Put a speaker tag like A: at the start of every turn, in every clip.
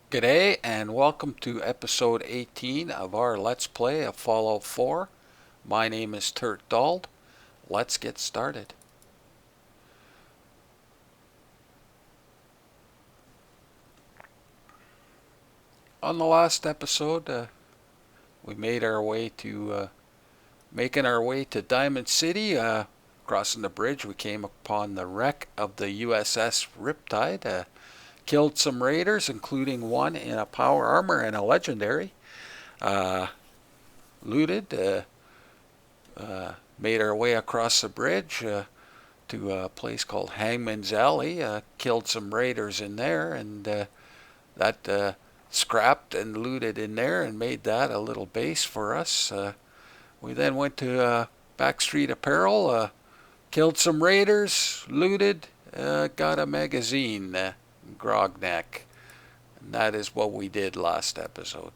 A: G'day and welcome to episode 18 of our Let's Play of Fallout 4. My name is Turt Dald. Let's get started. On the last episode, we made our way to making our way to Diamond City. Crossing the bridge, we came upon the wreck of the USS Riptide. Killed some raiders, including one in a power armor and a legendary. Uh, Looted. Made our way across the bridge to a place called Hangman's Alley. Killed some raiders in there, and that scrapped and looted in there and made that a little base for us. We then went to Backstreet Apparel, killed some raiders, looted, got a magazine, Grogneck. And that is what we did last episode.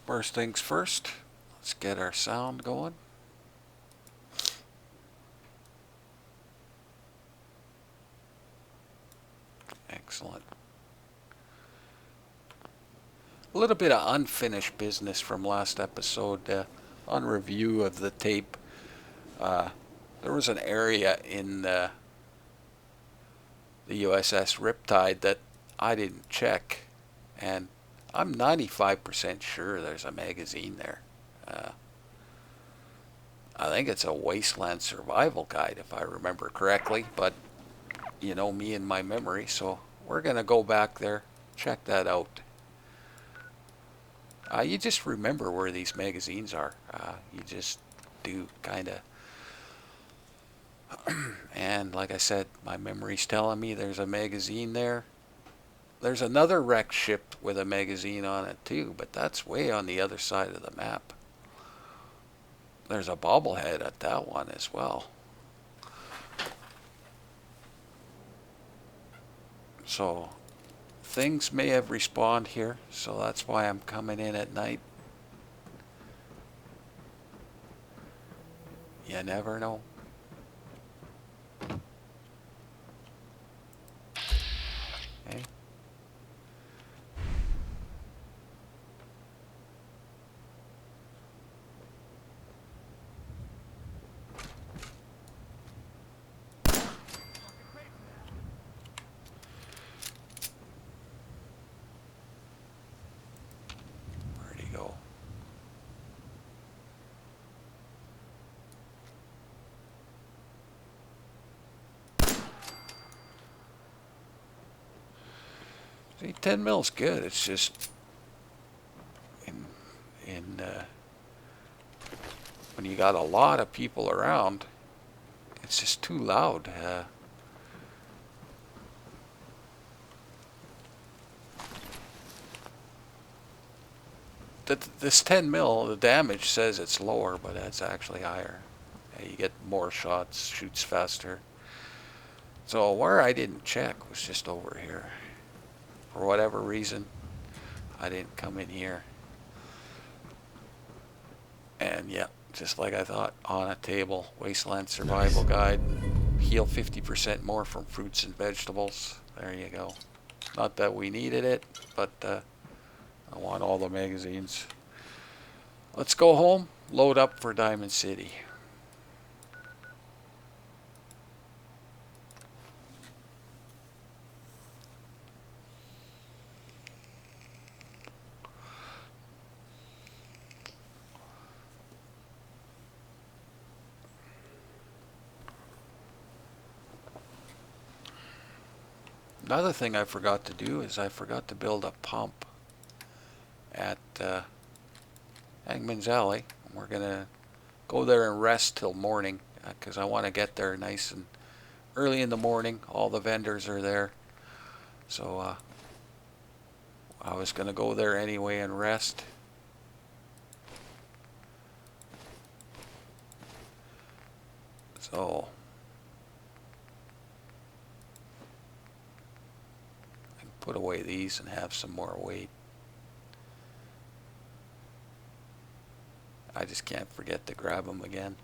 A: First things first, let's get our sound going. Excellent. A little bit of unfinished business from last episode. On review of the tape, there was an area in the USS Riptide that I didn't check, and I'm 95% sure there's a magazine there. I think it's a Wasteland Survival Guide, if I remember correctly, but you know me and my memory, so we're going to go back there, check that out. You just remember where these magazines are. You just do, kind of. And like I said, my memory's telling me there's a magazine there. There's another wrecked ship with a magazine on it too, but that's way on the other side of the map. There's a bobblehead at that one as well. So things may have respawned here, so that's why I'm coming in at night. You never know. Hey. Where'd he go? See, 10 mil's good. It's just in when you got a lot of people around, it's just too loud. This 10 mil, the damage says it's lower, but it's actually higher. You get more shots, shoots faster. So where I didn't check was just over here. For whatever reason, I didn't come in here. And yeah, just like I thought, on a table, Wasteland Survival Guide, heal 50% more from fruits and vegetables. There you go. Not that we needed it, but I want all the magazines. Let's go home, load up for Diamond City. Another thing I forgot to do is I forgot to build a pump at Hangman's Alley. We're going to go there and rest till morning because I want to get there nice and early in the morning. All the vendors are there. So I was going to go there anyway and rest. So put away these and have some more weight. I just can't forget to grab them again.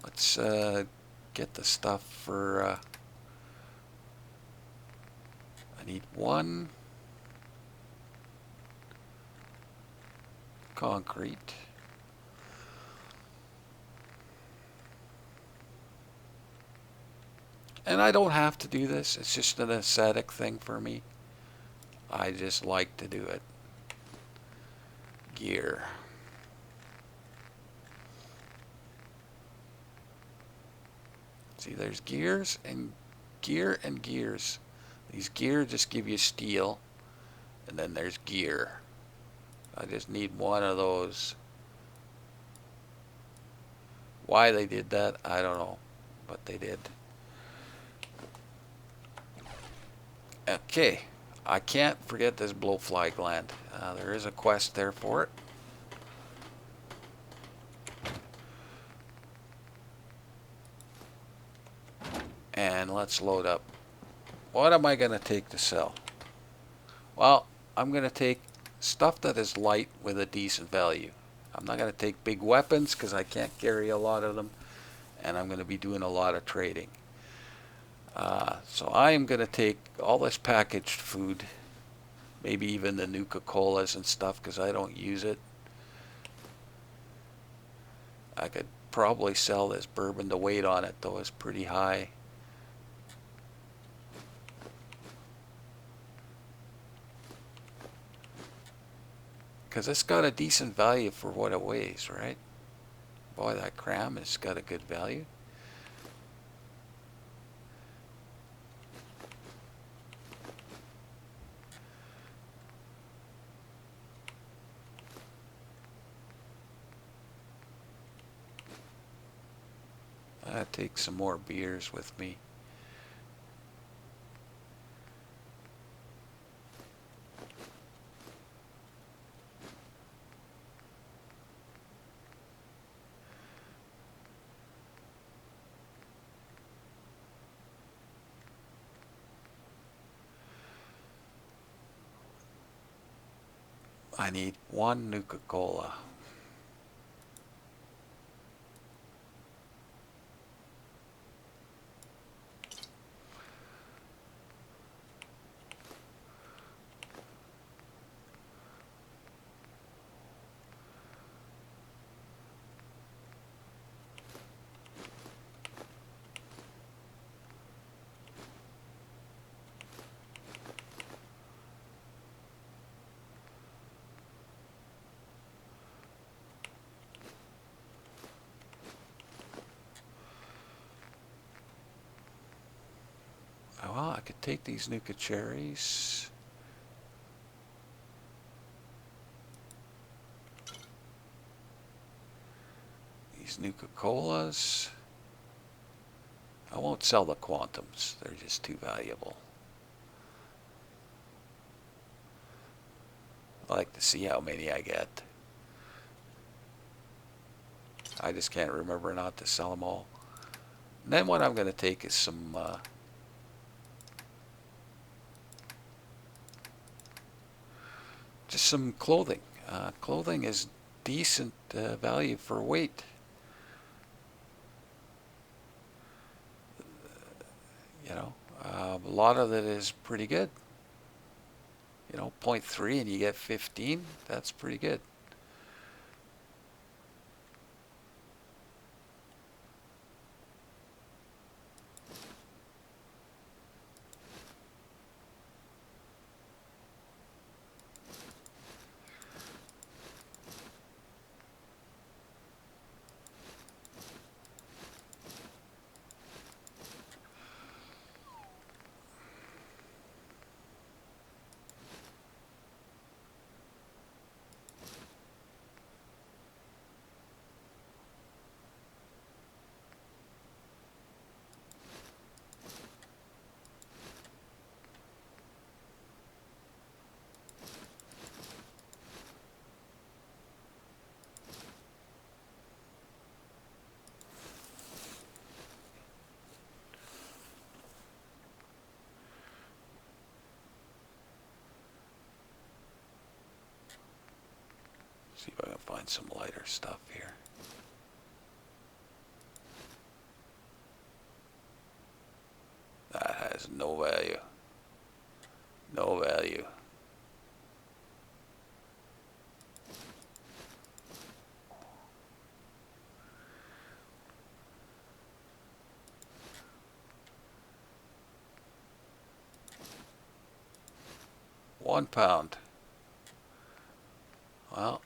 A: Let's get the stuff for, I need 1 concrete. And I don't have to do this, it's just an aesthetic thing for me. I just like to do it. Gear. See, there's gears and gear and gears. These gear just give you steel, and then there's gear. I just need 1 of those. Why they did that, I don't know, but they did. Okay, I can't forget this blowfly gland. There is a quest there for it. And let's load up. What am I going to take to sell? Well, I'm going to take stuff that is light with a decent value. I'm not going to take big weapons because I can't carry a lot of them, and I'm going to be doing a lot of trading. So I am going to take all this packaged food, maybe even the Nuka-Colas and stuff, because I don't use it. I could probably sell this bourbon. The weight on it, though, is pretty high. Because it's got a decent value for what it weighs, right? Boy, that cram has got a good value. I'll take some more beers with me. I need 1 Nuka-Cola. Well, I could take these Nuka cherries. These Nuka-Colas. I won't sell the Quantums. They're just too valuable. I like to see how many I get. I just can't remember not to sell them all. And then what I'm going to take is some just some clothing. Clothing is decent value for weight. You know, a lot of it is pretty good. You know, 0.3 and you get 15. That's pretty good. See if I can find some lighter stuff here. That has no value. No value. £1. Well,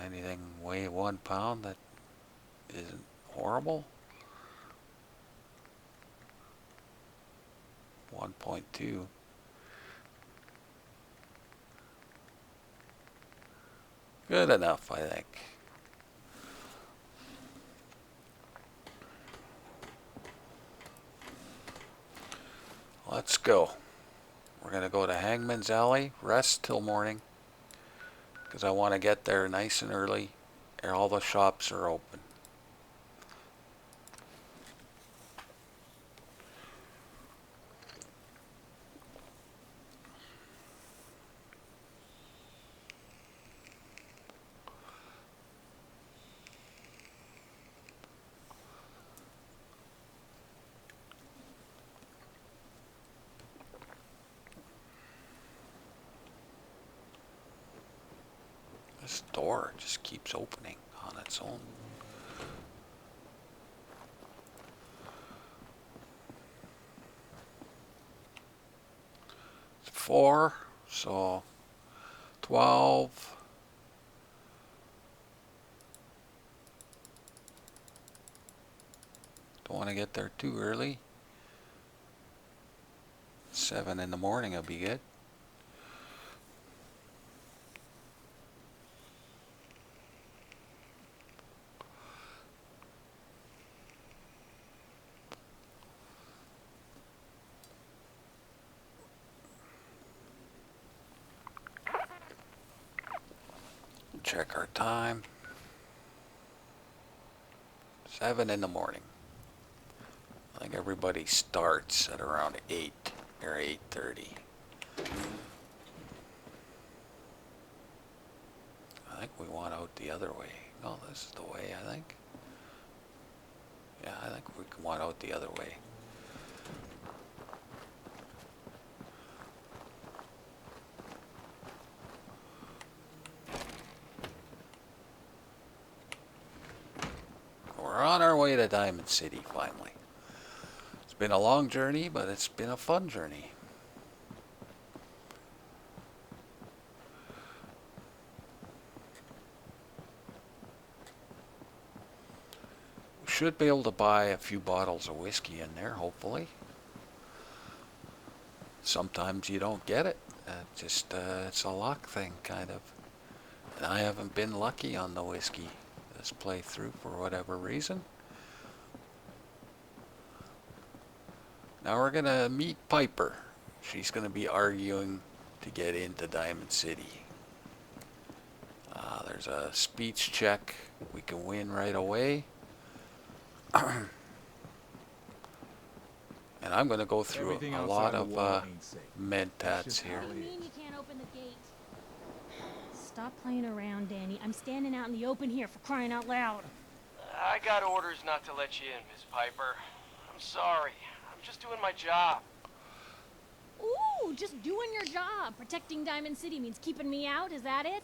A: anything weigh £1 that isn't horrible. 1.2. Good enough, I think. Let's go. We're going to go to Hangman's Alley, rest till morning, because I want to get there nice and early. All the shops are open. This door just keeps opening on its own. It's 4, so 12. Don't want to get there too early. 7 in the morning will be good. Check our time. 7 in the morning. I think everybody starts at around 8 or 8:30. I think we want out the other way. No, this is the way, I think. Yeah, I think we want out the other way. We're on our way to Diamond City finally. It's been a long journey, but it's been a fun journey. We should be able to buy a few bottles of whiskey in there, hopefully. Sometimes you don't get it. It's a luck thing, kind of. And I haven't been lucky on the whiskey this playthrough for whatever reason. Now we're going to meet Piper. She's going to be arguing to get into Diamond City. There's a speech check we can win right away. And I'm going to go through a lot of med tats here.
B: What do you mean you can't open the gate? Stop playing around, Danny. I'm standing out in the open here for crying out loud.
C: I got orders not to let you in, Miss Piper. I'm sorry. I'm just doing my job.
B: Ooh, just doing your job. Protecting Diamond City means keeping me out, is that it?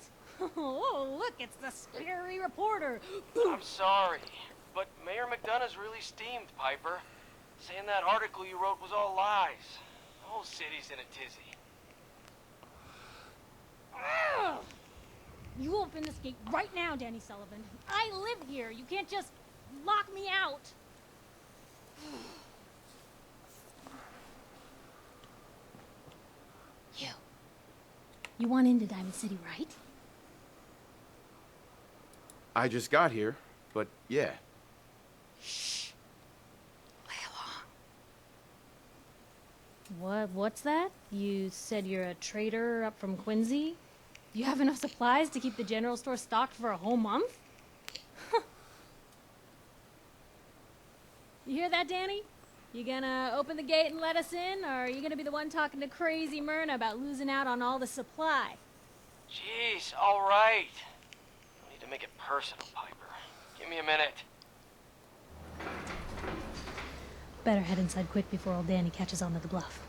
B: Oh, look, it's the scary reporter.
C: I'm sorry, but Mayor McDonough's really steamed, Piper. Saying that article you wrote was all lies. The whole city's in a tizzy.
B: Ugh. You open this gate right now, Danny Sullivan. I live here. You can't just lock me out. You want into Diamond City, right?
D: I just got here, but yeah.
B: Shh. Play along. What's that? You said you're a trader up from Quincy? You have enough supplies to keep the general store stocked for a whole month? You hear that, Danny? You gonna open the gate and let us in, or are you gonna be the one talking to crazy Myrna about losing out on all the supply?
C: Jeez, all right. to make it personal, Piper. Give me a minute.
B: Better head inside quick before old Danny catches on to the bluff.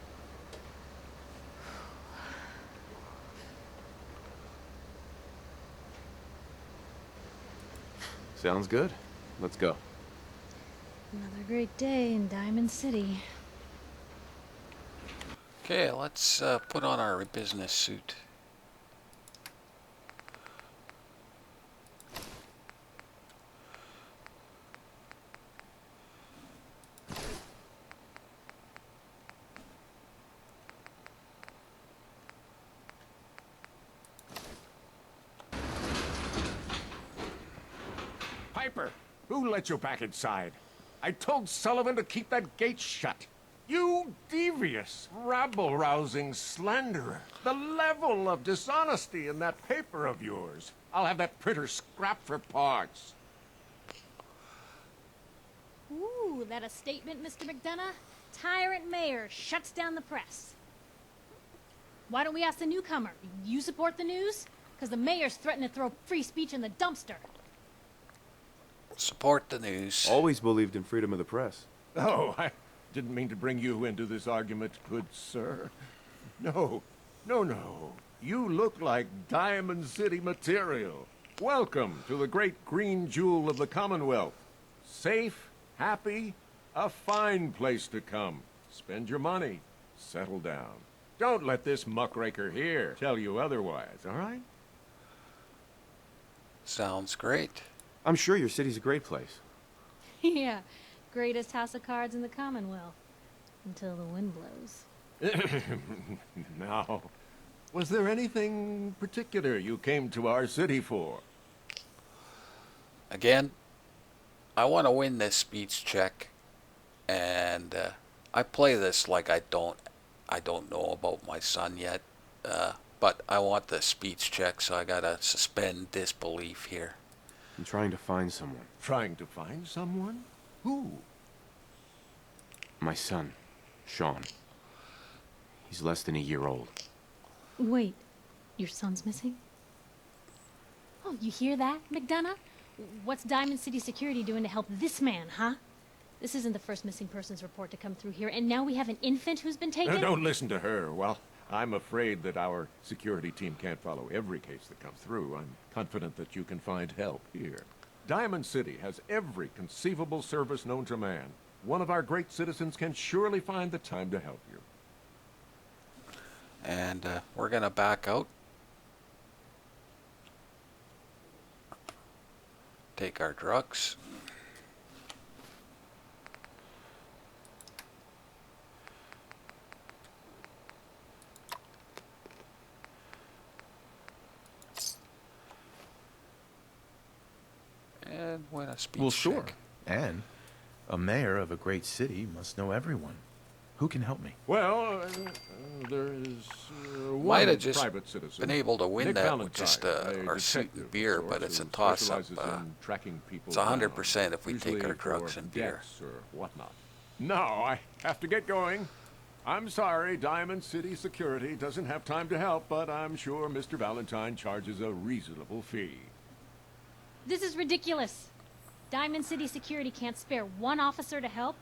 D: Sounds good. Let's go.
B: Another great day in Diamond City.
A: Okay, let's put on our business suit.
E: Piper, who let you back inside? I told Sullivan to keep that gate shut. You devious, rabble-rousing slanderer. The level of dishonesty in that paper of yours. I'll have that printer scrapped for parts.
B: Ooh, that a statement, Mr. McDonough? Tyrant mayor shuts down the press. Why don't we ask the newcomer? You support the news? Because the mayor's threatened to throw free speech in the dumpster.
A: Support the news.
D: Always believed in freedom of the press.
E: Oh, I didn't mean to bring you into this argument, good sir. No. You look like Diamond City material. Welcome to the great green jewel of the Commonwealth. Safe, happy, a fine place to come. Spend your money. Settle down. Don't let this muckraker here tell you otherwise, all right?
A: Sounds great.
D: I'm sure your city's a great place.
B: Yeah, greatest house of cards in the Commonwealth. Until the wind blows.
E: Now, was there anything particular you came to our city for?
A: Again, I want to win this speech check, and I play this like I don't know about my son yet, but I want the speech check, so I gotta suspend disbelief here.
D: I'm trying to find someone.
E: Trying to find someone? Who?
D: My son, Sean. He's less than a year old.
B: Wait, your son's missing? Oh, you hear that, McDonough? What's Diamond City Security doing to help this man, huh? This isn't the first missing persons report to come through here, and now we have an infant who's been taken?
E: Don't listen to her. Well, I'm afraid that our security team can't follow every case that comes through. I'm confident that you can find help here. Diamond City has every conceivable service known to man. One of our great citizens can surely find the time to help you.
A: And we're gonna back out. Take our drugs. And win a speech
F: Well, sure.
A: check.
F: And a mayor of a great city must know everyone. Who can help me?
E: Well, there is
A: Might
E: one
A: have just
E: private citizen.
A: been able to win
E: Nick
A: that
E: Valentine,
A: with just
E: a
A: our suit
E: detective
A: and beer,
E: of
A: but
E: sorts
A: it's a
E: who
A: toss-up.
E: specializes in tracking people
A: It's 100%
E: down,
A: if we take
E: usually
A: our drugs
E: for
A: and beer.
E: debts or whatnot. No, I have to get going. I'm sorry, Diamond City Security doesn't have time to help, but I'm sure Mr. Valentine charges a reasonable fee.
B: This is ridiculous. Diamond City Security can't spare one officer to help.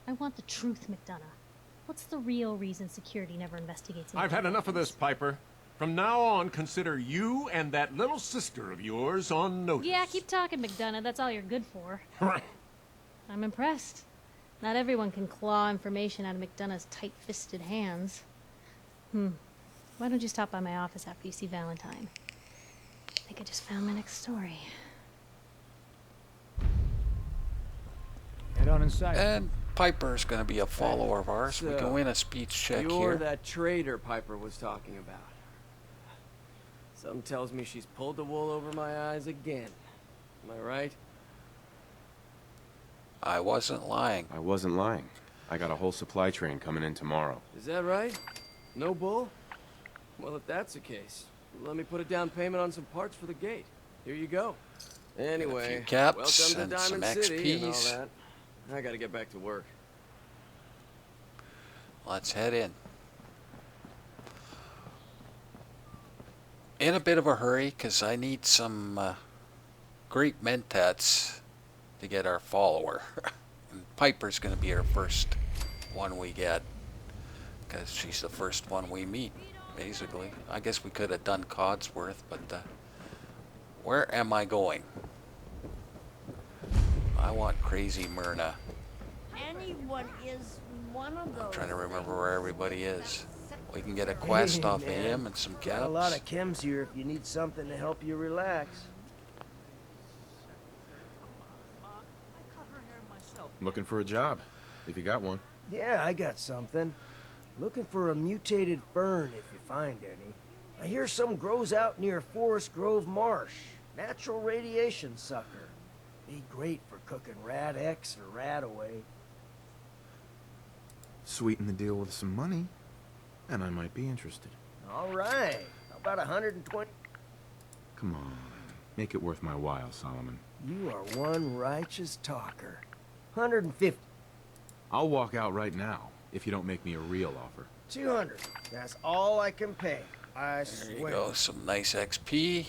B: I want the truth, McDonough. What's the real reason security never investigates?
E: I've had enough of this, Piper. From now on, consider you and that little sister of yours on notice.
B: Yeah, keep talking, McDonough. That's all you're good for. I'm impressed. Not everyone can claw information out of McDonough's tight-fisted hands. Why don't you stop by my office after you see Valentine? I think I just found my next story.
G: Head on inside.
A: And Piper's going to be a follower of ours. We can win a speech check
C: You're
A: here.
C: that traitor Piper was talking about. Something tells me she's pulled the wool over my eyes again. Am I right?
A: I wasn't lying.
D: I wasn't lying. I got a whole supply train coming in tomorrow.
C: Is that right? No bull? Well, if that's the case, let me put a down payment on some parts for the gate. Here you go. Anyway,
A: caps
C: welcome to
A: and some
C: Diamond City and all
A: XPs.
C: that. I gotta get back to work.
A: Let's head in. In a bit of a hurry, because I need some great mentats to get our follower. And Piper's going to be our first one we get, because she's the first one we meet, basically. I guess we could have done Codsworth, but where am I going? I want Crazy Myrna.
G: Anyone is one of those.
A: I'm trying to remember where everybody is. We can get a quest off of
H: man.
A: him and some
H: Got a lot
A: caps.
H: of chems here if you need something to help you relax.
F: Looking for a job, if you got one.
H: Yeah, I got something. Looking for a mutated fern if you find any. I hear some grows out near Forest Grove Marsh. Natural radiation sucker. Be great for cooking rat X or rat away.
F: Sweeten the deal with some money, and I might be interested.
H: All right. How about 120?
D: Come on. Make it worth my while, Solomon.
H: You are one righteous talker. 150.
D: I'll walk out right now if you don't make me a real offer.
H: 200. That's all I can pay. I
A: There you
H: swear.
A: go, some nice XP.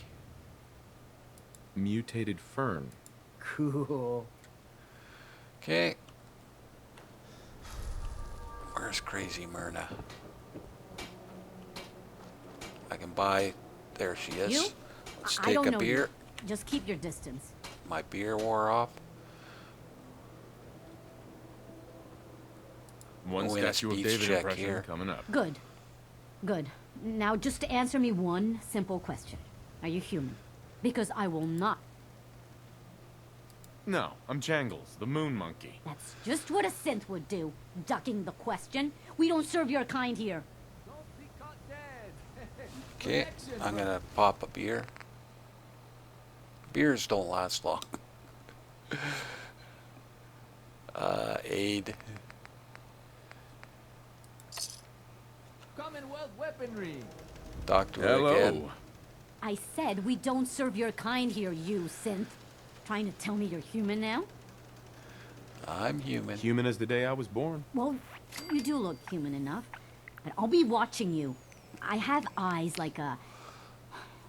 D: Mutated fern.
H: Cool.
A: Okay. Where's Crazy Myrna? I can buy. There she is.
I: You?
A: Let's
I: I
A: take
I: don't
A: a
I: know
A: beer.
I: you. Just keep your distance.
A: My beer wore off.
D: One
A: Oh, we had a
D: statue of
A: speech
D: David
A: check
D: impression
A: here.
D: coming up.
I: Good. Good. Now just answer me one simple question. Are you human? Because I will not.
D: No, I'm Jangles, the moon monkey.
I: That's just what a synth would do. Ducking the question. We don't serve your kind here.
A: Okay, I'm gonna pop a beer. Beers don't last long. Aid.
J: Commonwealth weaponry.
A: Doctor
D: Hello.
A: again.
I: I said we don't serve your kind here, you synth. Trying to tell me you're human now?
A: I'm human.
D: Human as the day I was born.
I: Well, you do look human enough. And I'll be watching you. I have eyes like a...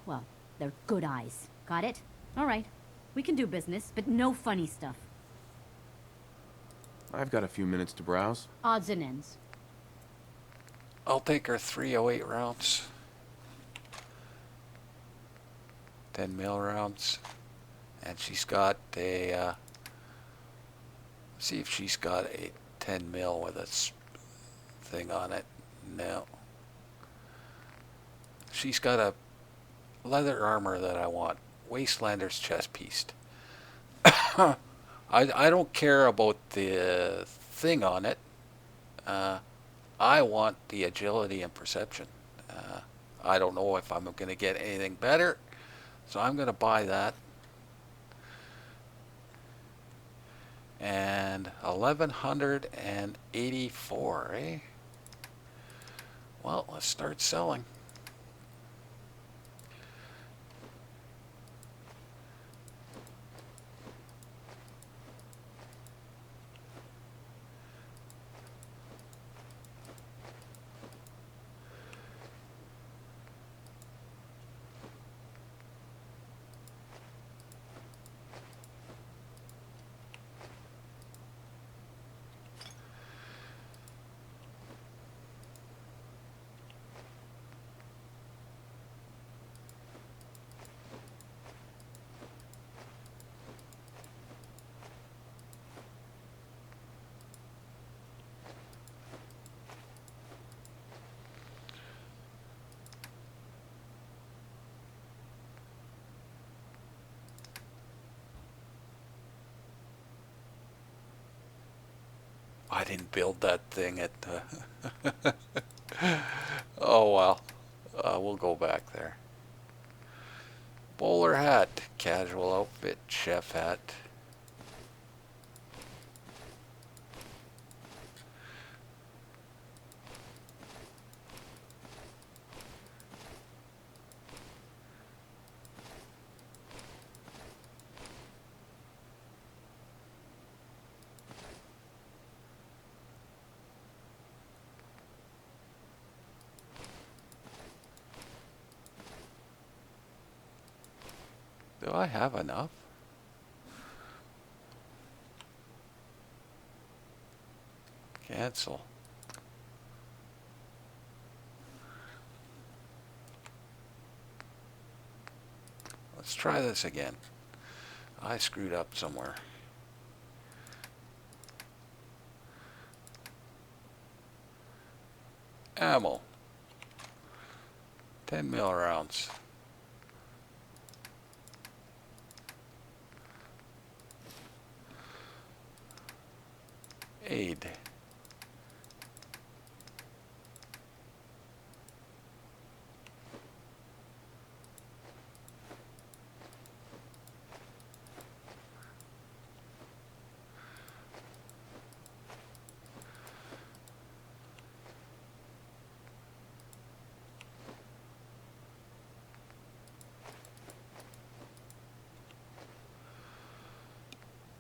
I: Well, they're good eyes. Got it? All right. We can do business, but no funny stuff.
D: I've got a few minutes to browse.
I: Odds and ends.
A: I'll take her 308 rounds. 10 mil rounds. And she's got a, see if she's got a 10 mil with a thing on it. No. She's got a leather armor that I want. Wastelander's chest piece. I don't care about the thing on it. I want the agility and perception. I don't know if I'm going to get anything better, so I'm going to buy that. And 1184, eh? Well, let's start selling. I didn't build that thing at oh well, we'll go back there. Bowler hat, casual outfit, chef hat. Do I have enough? Cancel. Let's try this again. I screwed up somewhere. Ammo. 10 mil rounds. Aid.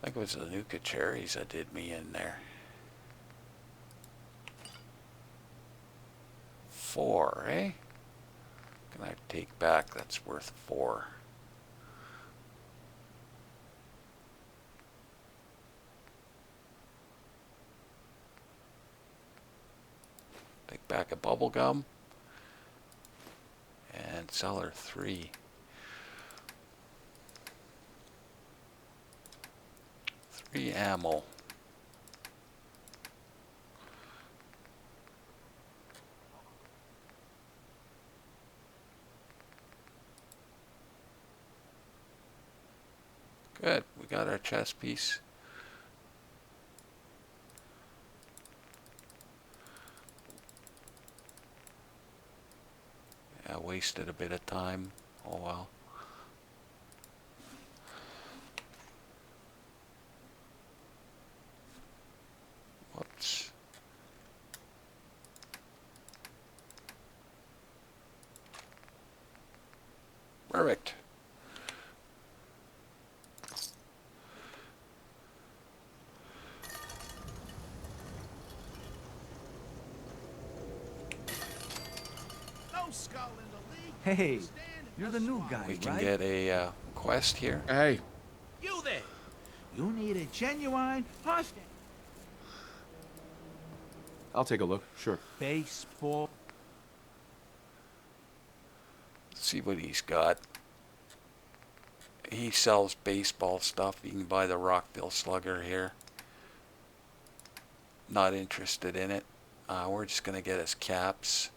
A: I think it was the Nuka cherries that did me in there. 4, eh? Can I take back? That's worth 4. Take back a bubble gum. And seller 3. 3 ammo. Good, we got our chess piece. Yeah, wasted a bit of time. Oh well. Whoops. Perfect.
J: Hey, you're the new guy,
A: We can
J: right?
A: get a quest here.
D: Hey,
J: You there. You need a genuine hostage.
D: I'll take a look. Sure.
J: Baseball.
A: Let's see what he's got. He sells baseball stuff. You can buy the Rockville Slugger here. Not interested in it. We're just going to get his caps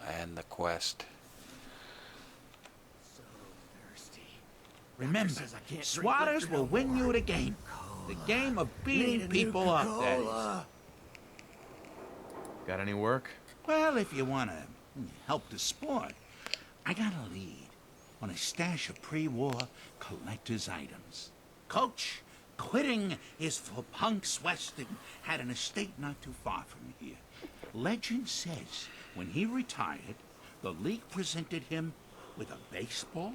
A: and the quest.
H: So thirsty.
J: Remember,
H: Says I can't drink
J: swatters
H: liquor
J: will
H: no
J: win
H: more.
J: you the game. The game of
H: Need
J: beating
H: a
J: people up, that is.
H: Nuka-Cola.
F: Got any work?
J: Well, if you want to help the sport, I got a lead on a stash of pre-war collector's items. Coach, quitting is for punks Weston had an estate not too far from here. Legend says when he retired, the league presented him with a baseball,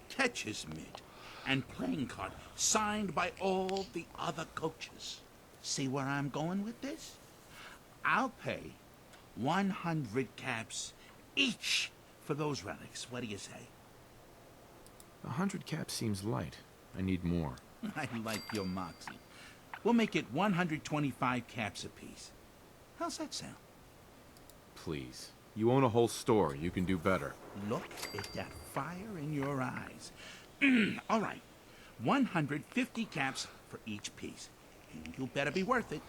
J: catcher's mitt, and playing card signed by all the other coaches. See where I'm going with this? I'll pay 100 caps each for those relics. What do you say?
D: 100 caps seems light. I need more.
J: I like your moxie. We'll make it 125 caps apiece. How's that sound?
D: Please. You own a whole store. You can do better.
J: Look at that fire in your eyes. All right. 150 caps for each piece. And you better be worth it.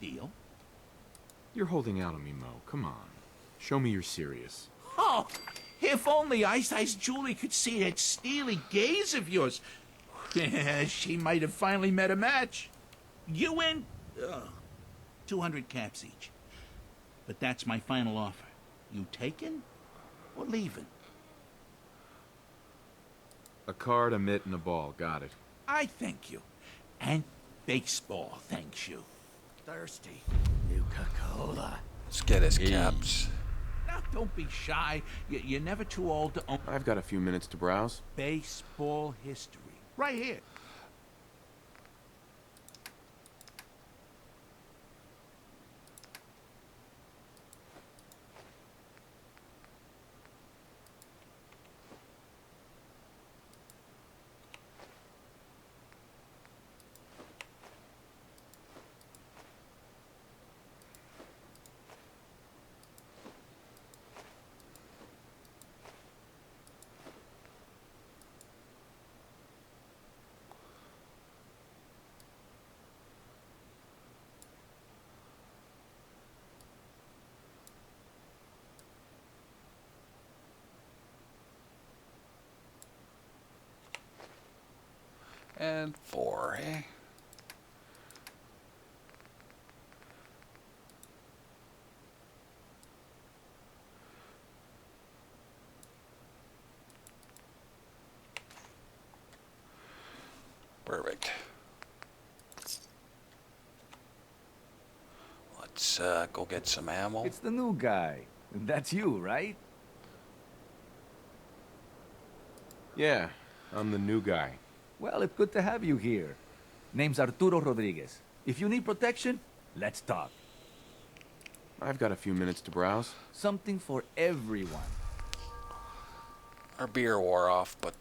J: Deal?
D: You're holding out on me, Mo. Come on. Show me you're serious.
J: Oh, if only Ice Julie could see that steely gaze of yours. She might have finally met a match. You win 200 caps each. But that's my final offer. You taking or leaving?
D: A card, a mitt, and a ball. Got it.
J: I thank you. And baseball thanks you.
H: Thirsty. Nuka-Cola.
A: Let's get his caps.
J: Now, don't be shy. You're never too old to own
D: I've got a few minutes to browse.
J: baseball history. Right here.
A: And 4, eh? Perfect. Let's go get some ammo.
K: It's the new guy. That's you, right?
D: Yeah, I'm the new guy.
K: Well, it's good to have you here. Name's Arturo Rodriguez. If you need protection, let's talk.
D: I've got a few minutes to browse.
K: Something for everyone.
A: Our beer wore off, but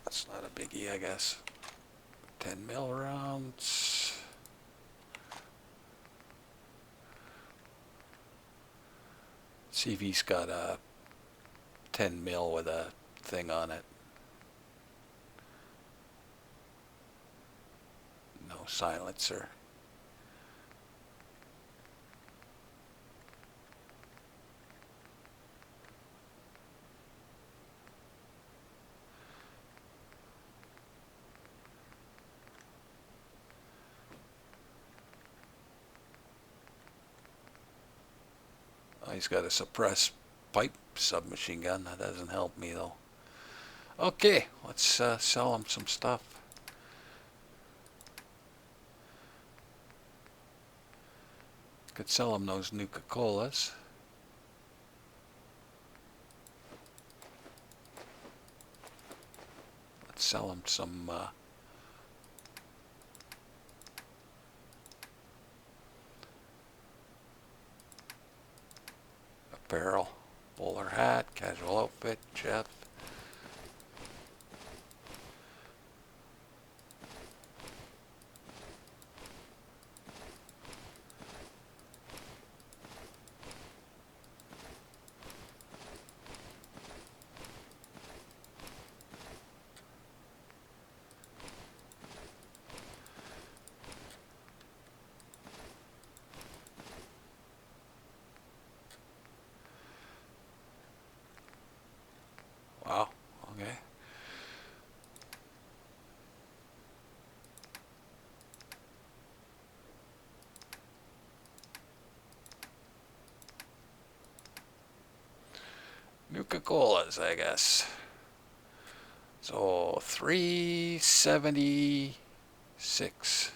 A: that's not a biggie, I guess. 10 mil rounds. See if he's got a 10 mil with a thing on it. No silencer. Oh, he's got a suppressed pipe submachine gun. That doesn't help me though. Okay, let's sell him some stuff. Could sell him those Nuka-Colas. Let's sell him some apparel. Bowler hat, casual outfit, chef. Wow, okay. Nuka-Colas, I guess. So 376.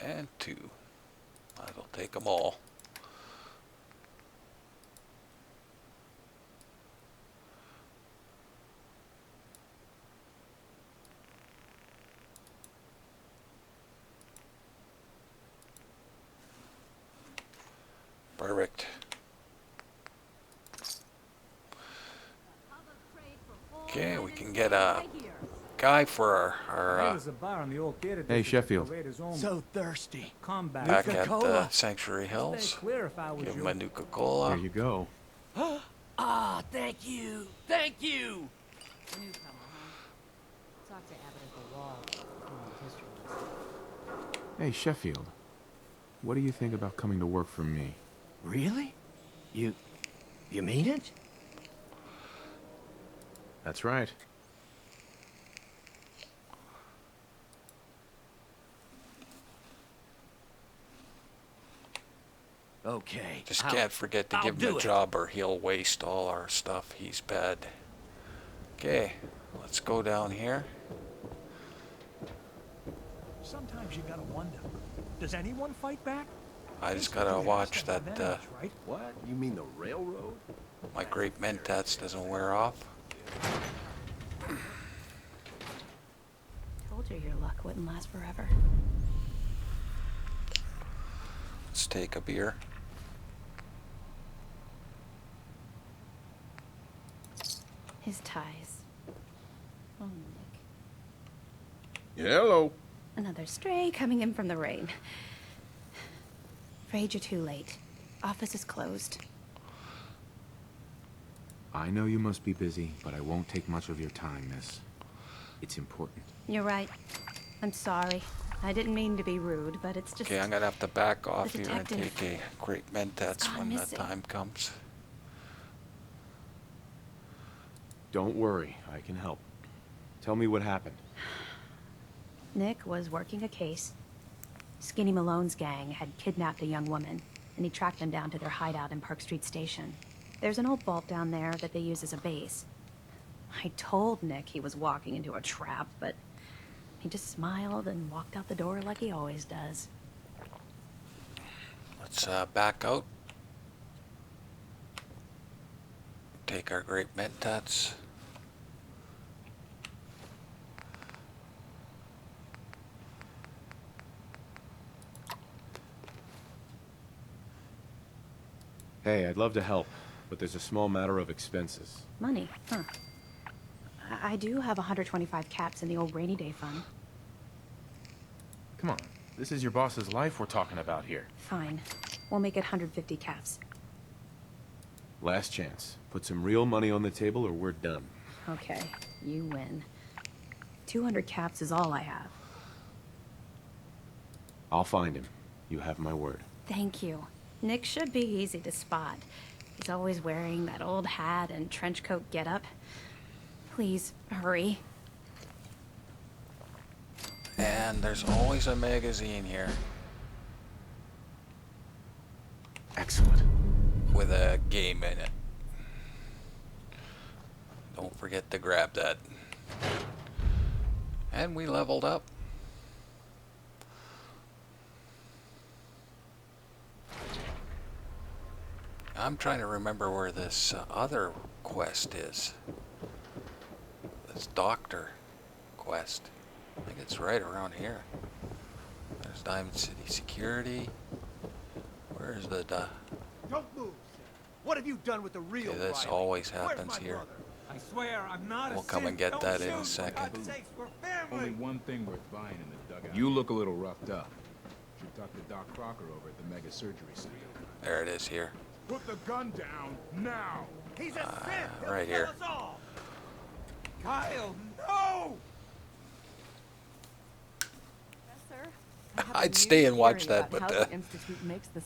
A: And 2. Might as well take them all. Perfect. Okay, we can get a guy for our
D: Hey, Sheffield.
L: So thirsty.
A: back at Sanctuary Hills. Give him a
D: Here
A: Nuka-Cola.
D: you go.
L: Ah, thank you. Thank you.
I: Newcomer, huh? Talk to Abbott at the wall. History lesson.
D: Hey, Sheffield. What do you think about coming to work for me?
L: Really? You mean it?
D: That's right.
L: Okay.
A: Just can't forget to give him a job or he'll waste all our stuff. He's bad. Okay, let's go down here.
M: Sometimes you gotta wonder, does anyone fight back?
A: I just gotta watch that
E: What? You mean the railroad?
A: my grape mentats doesn't wear off.
N: Told you your luck wouldn't last forever.
A: Let's take a beer.
N: His ties. Oh, Nick.
E: Hello.
N: Another stray coming in from the rain. Afraid you're too late. Office is closed.
D: I know you must be busy, but I won't take much of your time, miss. It's important.
N: You're right. I'm sorry. I didn't mean to be rude, but it's just...
A: Okay, I'm gonna have to back off
N: the
A: here and
N: detective
A: take a great mentats
N: gone
A: when the
N: missing.
A: time comes.
D: Don't worry, I can help. Tell me what happened.
N: Nick was working a case. Skinny Malone's gang had kidnapped a young woman, and he tracked them down to their hideout in Park Street Station. There's an old vault down there that they use as a base. I told Nick he was walking into a trap, but he just smiled and walked out the door like he always does.
A: Let's back out. Take our great mentats.
D: Hey, I'd love to help, but there's a small matter of expenses.
N: Money, huh? I do have 125 caps in the old rainy day fund.
F: Come on, this is your boss's life we're talking about here.
N: Fine. We'll make it 150 caps.
D: Last chance. Put some real money on the table or we're done.
N: Okay, you win. 200 caps is all I have.
D: I'll find him. You have my word.
N: Thank you. Nick should be easy to spot. He's always wearing that old hat and trench coat getup. Please, hurry.
A: And there's always a magazine here.
D: Excellent.
A: With a game in it. Don't forget to grab that. And we leveled up. I'm trying to remember where this other quest is. This doctor quest. I think it's right around here. There's Diamond City Security. Where's the...
L: Don't move, sir. What have you done with the real
A: Okay, this
L: Riley?
A: always
L: Where's
A: happens
L: my
A: here.
L: brother? I swear I'm not
A: We'll
L: a
A: come and get that in a second.
O: Only one thing worth buying in the dugout. You look a little roughed up. Should talk to Doc Crocker over at the Mega Surgery Center.
A: There it is here.
E: Put the gun down now.
L: He's a Sith.
A: Right
L: He'll
A: here.
L: kill us all. Kyle, no!
A: I'd stay and watch that, but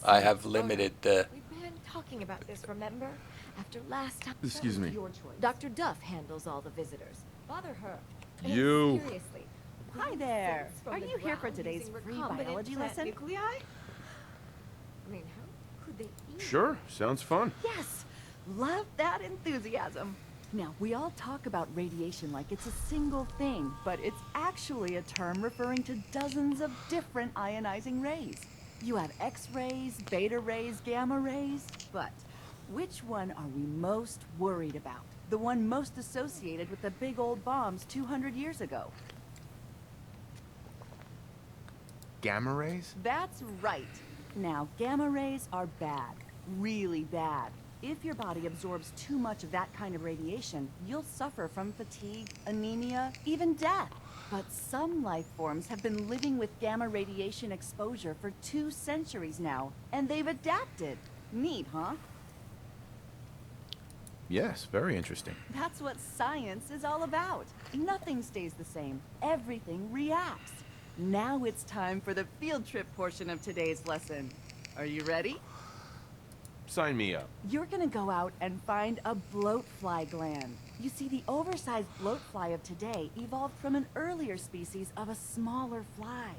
A: I have limited...
P: We've been talking about this, remember? After last time...
F: Excuse me.
P: Dr. Duff handles all the visitors. Bother her. And
F: You.
P: Seriously.
Q: Hi there.
P: From
Q: Are
P: the
Q: you here for
P: ground
Q: today's
P: using
Q: free
P: recombinant
Q: biology
P: plant
Q: lesson?
P: Nuclei? I mean, how could they eat?
F: Sure, sounds fun.
Q: Yes. Love that enthusiasm. Now, we all talk about radiation like it's a single thing, but it's actually a term referring to dozens of different ionizing rays. You have X-rays, beta rays, gamma rays, but which one are we most worried about? The one most associated with the big old bombs 200 years ago.
F: Gamma rays?
Q: That's right. Now, gamma rays are bad. Really bad. If your body absorbs too much of that kind of radiation, you'll suffer from fatigue, anemia, even death. But some life forms have been living with gamma radiation exposure for 2 centuries now, and they've adapted. Neat, huh?
F: Yes, very interesting.
Q: That's what science is all about. Nothing stays the same. Everything reacts. Now it's time for the field trip portion of today's lesson. Are you ready?
F: Sign me up.
Q: You're gonna go out and find a bloatfly gland. You see, the oversized bloatfly of today evolved from an earlier species of a smaller fly.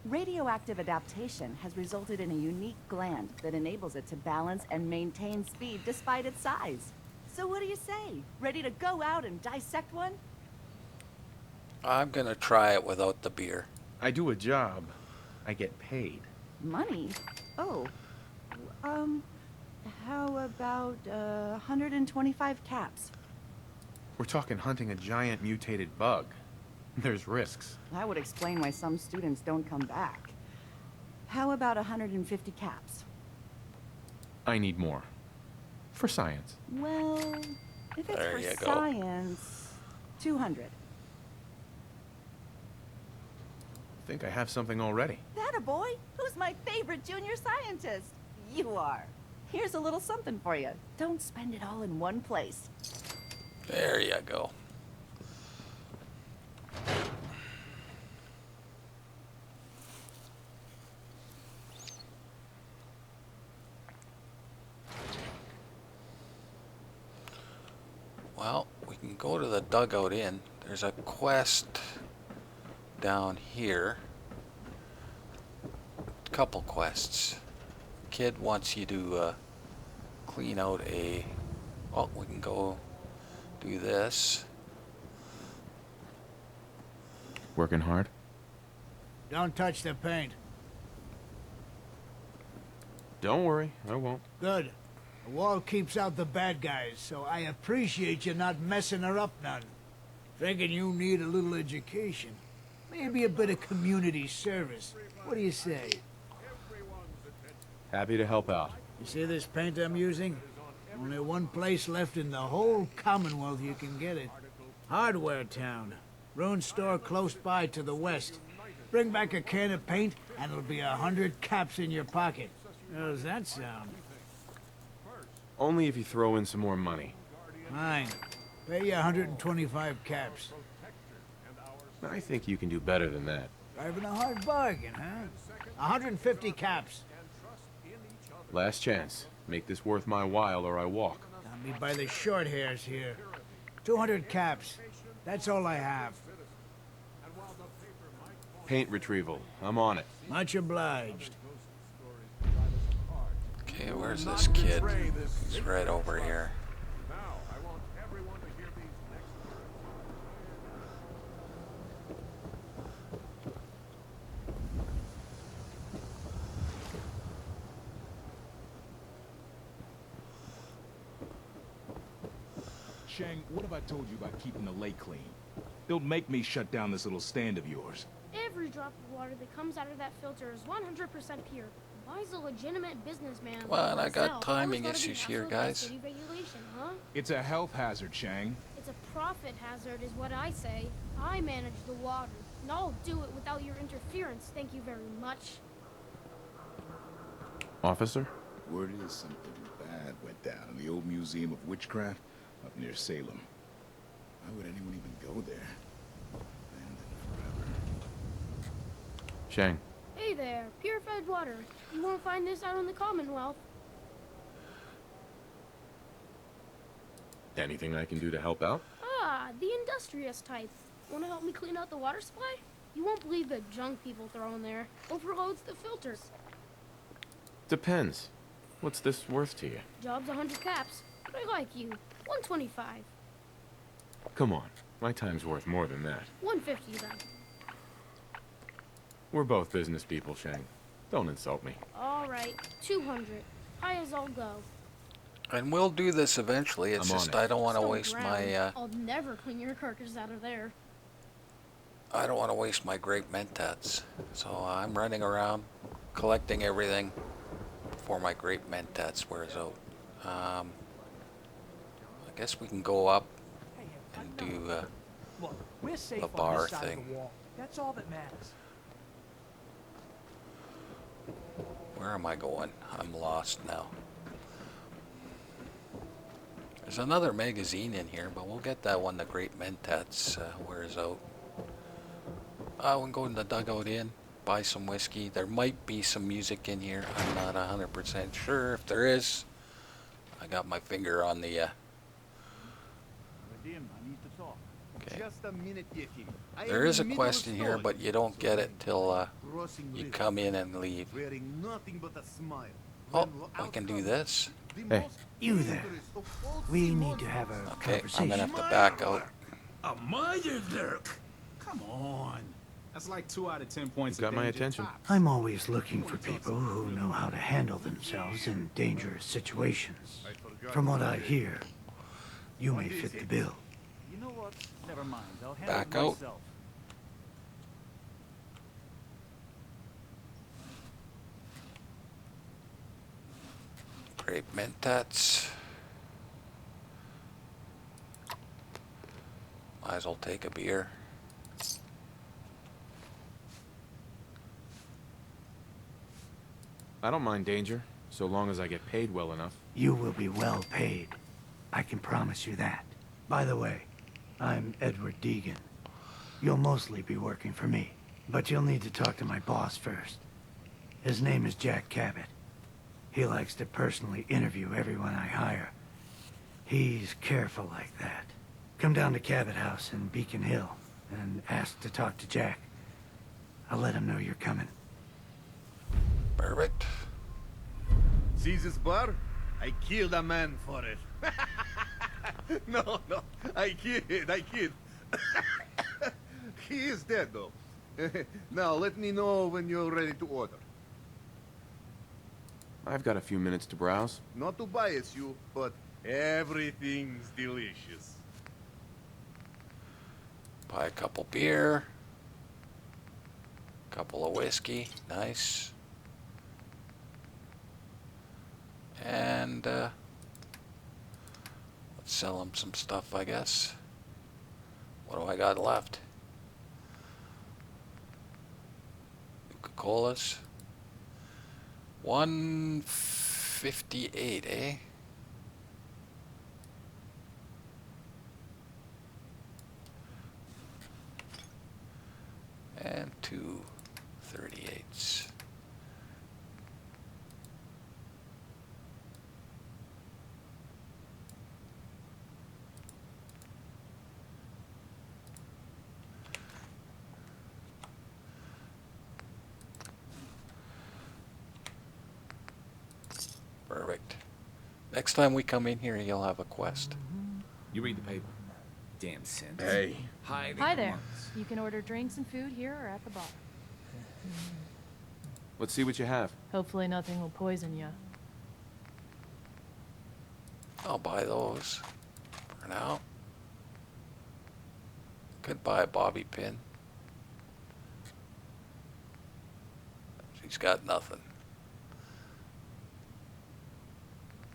Q: Radioactive adaptation has resulted in a unique gland that enables it to balance and maintain speed despite its size. So what do you say? Ready to go out and dissect one?
A: I'm gonna try it without the beer.
F: I do a job. I get paid.
Q: Money? Oh. How about 125 caps?
F: We're talking hunting a giant mutated bug. There's risks.
Q: That would explain why some students don't come back. How about 150 caps?
F: I need more. For science.
Q: Well, if it's
A: There
Q: for
A: you go.
Q: science, 200.
F: Think I have something already.
Q: That a boy? Who's my favorite junior scientist? You are. Here's a little something for you. Don't spend it all in one place.
A: There you go. Well, we can go to the Dugout Inn. There's a quest down here. Couple quests. Kid wants you to clean out a... Oh, we can go do this.
F: Working hard?
R: Don't touch the paint.
F: Don't worry, I won't.
R: Good. The wall keeps out the bad guys, so I appreciate you not messing her up none. Thinking you need a little education. Maybe a bit of community service. What do you say?
F: Happy to help out.
R: You see this paint I'm using? Only one place left in the whole Commonwealth you can get it. Hardware Town. Ruin store close by to the west. Bring back a can of paint, and it'll be 100 caps in your pocket. How does that sound?
F: Only if you throw in some more money.
R: Fine. Pay you 125 caps.
F: I think you can do better than that.
R: Driving a hard bargain, huh? 150 caps.
F: Last chance. Make this worth my while or I walk.
R: Got me by the short hairs here. 200 caps. That's all I have.
F: Paint retrieval. I'm on it.
R: Much obliged.
A: Okay, where's this kid? He's right over here.
O: Shang, what have I told you about keeping the lake clean? Don't make me shut down this little stand of yours.
S: Every drop of water that comes out of that filter is 100% pure. Why is a legitimate businessman
A: Come on, I got
S: myself
A: timing
S: always gotta be
A: issues here,
S: hassled by
A: guys.
S: city regulation, huh?
O: It's a health hazard, Shang.
S: It's a profit hazard is what I say. I manage the water, and I'll do it without your interference. Thank you very much.
F: Officer?
T: Word is something bad went down in the old Museum of Witchcraft up near Salem. Why would anyone even go there? Abandoned forever.
F: Shang.
S: Hey there, purified water. You won't find this out in the Commonwealth.
F: Anything I can do to help out?
S: Ah, the industrious type. Want to help me clean out the water supply? You won't believe the junk people throw in there. Overloads the filters.
F: Depends. What's this worth to you?
S: Job's 100 caps. But I like you. 125.
F: Come on. My time's worth more than that.
S: 150 then.
F: We're both business people, Shang. Don't insult me.
S: All right, 200. High as I'll go.
A: And we'll do this eventually. It's
F: I'm on
A: just
F: it.
A: I don't want to
S: Stone
A: waste
S: ground.
A: my
S: I'll never clean your carcass out of there.
A: I don't want to waste my great mentats. So I'm running around collecting everything before my great mentats wears out. I guess we can go up and do
M: Look, we're safe
A: the
M: on
A: bar
M: this side
A: thing.
M: of the wall. That's all that matters.
A: Where am I going? I'm lost now. There's another magazine in here, but we'll get that when the Great Mentats wears out. We can go in the Dugout Inn, buy some whiskey. There might be some music in here. I'm not 100% sure. If there is, I got my finger on the... Okay.
L: Just a minute, Yiffy.
A: There is a quest in here, but you don't get it till you come in and leave.
L: Wearing nothing but a smile.
A: Oh, I can do this.
F: Hey.
R: You there. We need to have a
A: Okay, I'm
R: conversation.
A: gonna have to back out.
J: A Meyerwerk? Come on. That's like 2 out of 10 points.
F: You got my attention.
R: I'm always looking for people who know how to handle themselves in dangerous situations. From what I hear, you may fit the bill.
M: You know what? Never mind. I'll handle
A: Back
M: it
A: out.
M: myself.
A: Great Mentats. Might as well take a beer.
F: I don't mind danger, so long as I get paid well enough.
R: You will be well paid. I can promise you that. By the way, I'm Edward Deegan. You'll mostly be working for me, but you'll need to talk to my boss first. His name is Jack Cabot. He likes to personally interview everyone I hire. He's careful like that. Come down to Cabot House in Beacon Hill and ask to talk to Jack. I'll let him know you're coming.
A: Perfect.
U: See this bar? I killed a man for it. No, I kid. He is dead, though. Now, let me know when you're ready to order.
D: I've got a few minutes to browse.
U: Not to bias you, but everything's delicious.
A: Buy a couple beer. Couple of whiskey. Nice. And let's sell him some stuff, I guess. What do I got left? Coca-Colas. 158, eh? And 238s. Perfect. Next time we come in here, you'll have a quest.
O: You read the paper. Damn sense.
D: Hey.
Q: Hi there. You can order drinks and food here or at the bar.
D: Let's see what you have.
Q: Hopefully nothing will poison you.
A: I'll buy those for now. Could buy a bobby pin. She's got nothing.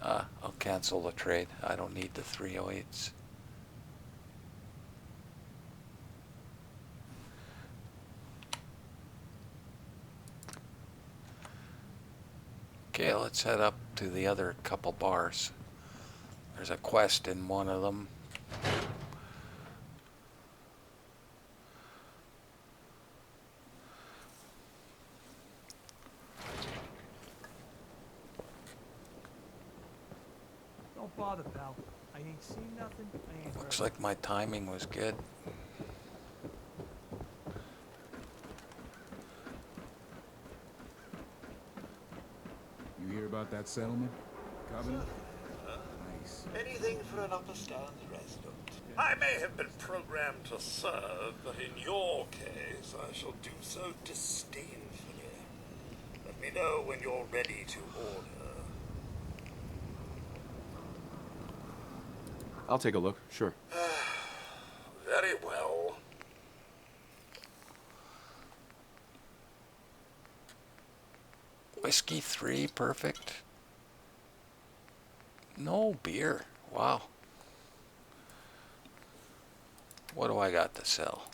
A: I'll cancel the trade. I don't need the 308s. Okay, let's head up to the other couple bars. There's a quest in one of them.
M: Don't bother, pal. I ain't seen nothing. I ain't
A: Looks
M: heard.
A: like my timing was good.
O: You hear about that settlement? Covenant? Nice.
L: Anything for an upper-stand resident. I may have been programmed to serve, but in your case, I shall do so disdainfully. Let me know when you're ready to order.
D: I'll take a look, sure.
L: Very well.
A: Whiskey 3, perfect. No beer. Wow. What do I got to sell?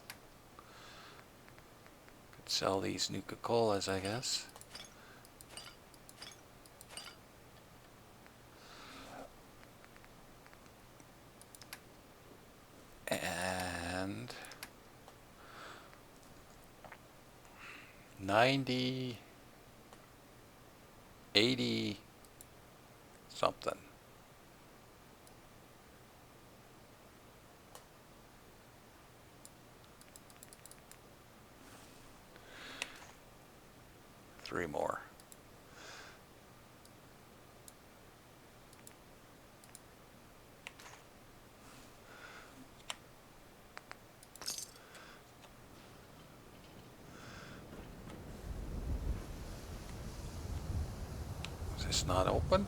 A: Could sell these Nuka-Colas, I guess. And 90, 80 something. Three more. Is this not open?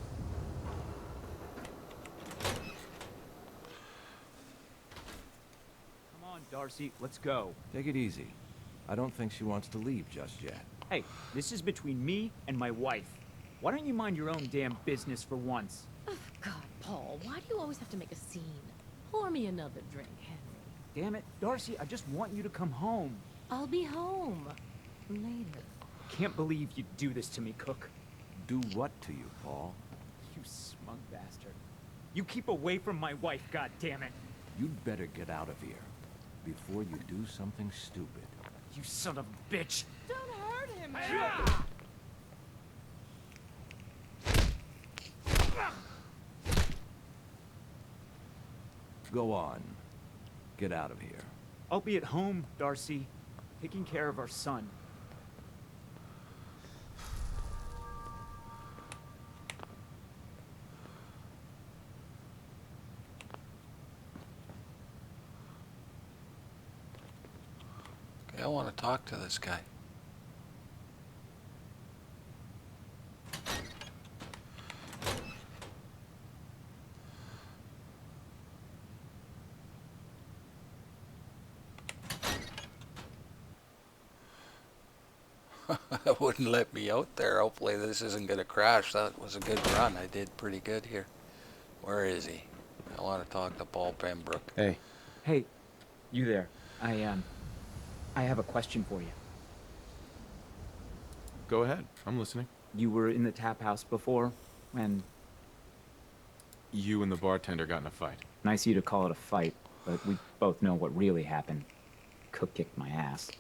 K: Come on, Darcy, let's go.
E: Take it easy. I don't think she wants to leave just yet.
V: Hey, this is between me and my wife. Why don't you mind your own damn business for once?
P: Oh, God, Paul, why do you always have to make a scene? Pour me another drink, Henry.
V: Damn it, Darcy, I just want you to come home.
P: I'll be home later.
V: Can't believe you'd do this to me, Cook.
E: Do what to you, Paul?
V: You smug bastard. You keep away from my wife, goddammit.
E: You'd better get out of here before you do something stupid.
V: You son of a bitch.
P: Don't hurt him,
B: go on. Get out of here.
V: I'll be at home, Darcy, taking care of our son.
A: Okay, I want to talk to this guy. It wouldn't let me out there. Hopefully this isn't going to crash. That was a good run. I did pretty good here. Where is he? I want to talk to Paul Pembroke.
D: Hey.
V: Hey, you there. I have a question for you.
D: Go ahead. I'm listening.
V: You were in the tap house before, and...
D: You and the bartender got in a fight.
V: Nice of you to call it a fight, but we both know what really happened. Cook kicked my ass.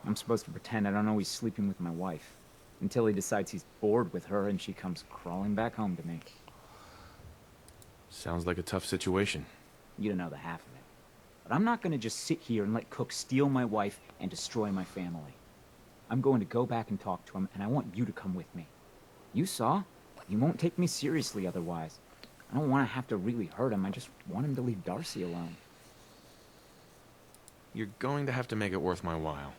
V: I'm supposed to pretend I don't know he's sleeping with my wife, until he decides he's bored with her and she comes crawling back home to me.
D: Sounds like a tough situation.
V: You don't know the half of it. But I'm not gonna just sit here and let Cook steal my wife and destroy my family. I'm going to go back and talk to him, and I want you to come with me. You saw? He won't take me seriously otherwise. I don't want to have to really hurt him. I just want him to leave Darcy alone.
D: You're going to have to make it worth my while.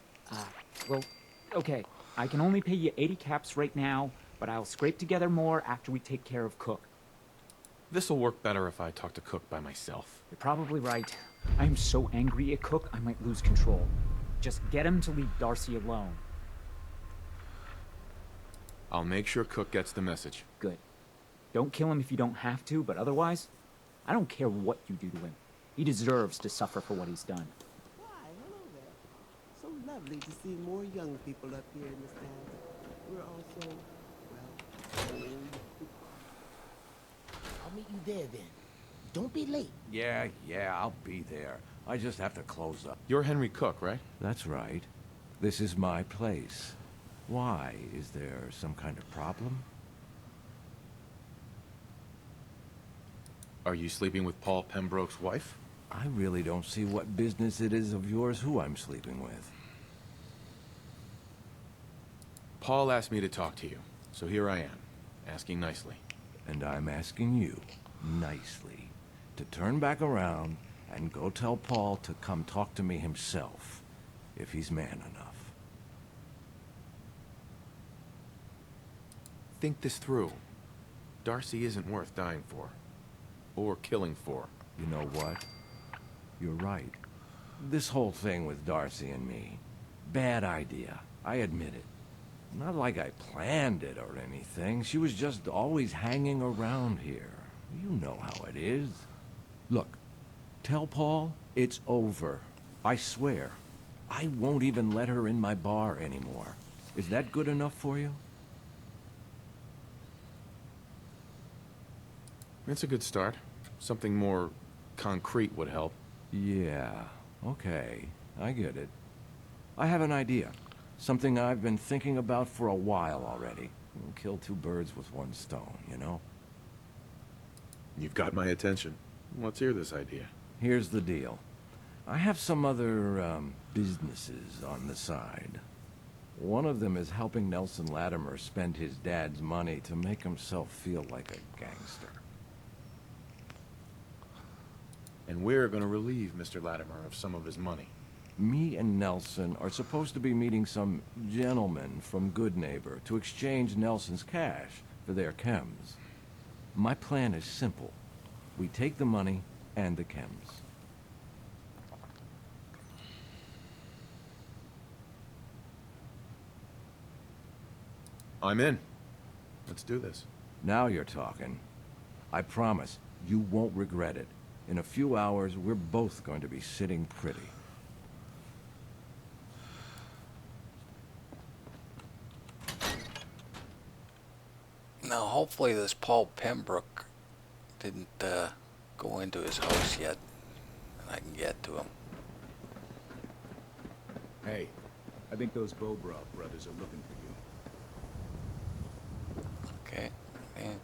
V: Well, okay. I can only pay you 80 caps right now, but I'll scrape together more after we take care of Cook.
D: This'll work better if I talk to Cook by myself.
V: You're probably right. I am so angry at Cook, I might lose control. Just get him to leave Darcy alone.
D: I'll make sure Cook gets the message.
V: Good. Don't kill him if you don't have to, but otherwise, I don't care what you do to him. He deserves to suffer for what he's done.
C: Why, hello there. So lovely to see more young people up here in this town. We're all so, well, old.
W: I'll meet you there then. Don't be late.
B: Yeah, I'll be there. I just have to close up.
D: You're Henry Cook, right?
B: That's right. This is my place. Why? Is there some kind of problem?
D: Are you sleeping with Paul Pembroke's wife?
B: I really don't see what business it is of yours who I'm sleeping with.
D: Paul asked me to talk to you, so here I am, asking nicely.
B: And I'm asking you, nicely, to turn back around and go tell Paul to come talk to me himself, if he's man enough.
D: Think this through. Darcy isn't worth dying for. Or killing for.
B: You know what? You're right. This whole thing with Darcy and me, bad idea. I admit it. Not like I planned it or anything. She was just always hanging around here. You know how it is. Look, tell Paul it's over. I swear. I won't even let her in my bar anymore. Is that good enough for you?
D: It's a good start. Something more concrete would help.
B: Yeah, okay. I get it. I have an idea. Something I've been thinking about for a while already. We'll kill two birds with one stone, you know?
D: You've got my attention. Let's hear this idea.
B: Here's the deal. I have some other, businesses on the side. One of them is helping Nelson Latimer spend his dad's money to make himself feel like a gangster.
D: And we're gonna relieve Mr. Latimer of some of his money.
B: Me and Nelson are supposed to be meeting some gentleman from Good Neighbor to exchange Nelson's cash for their chems. My plan is simple. We take the money and the chems.
D: I'm in. Let's do this.
B: Now you're talking. I promise, you won't regret it. In a few hours, we're both going to be sitting pretty.
A: Now, hopefully this Paul Pembroke didn't go into his house yet, and I can get to him.
O: Hey, I think those Bobrow brothers are looking for you.
A: Okay. It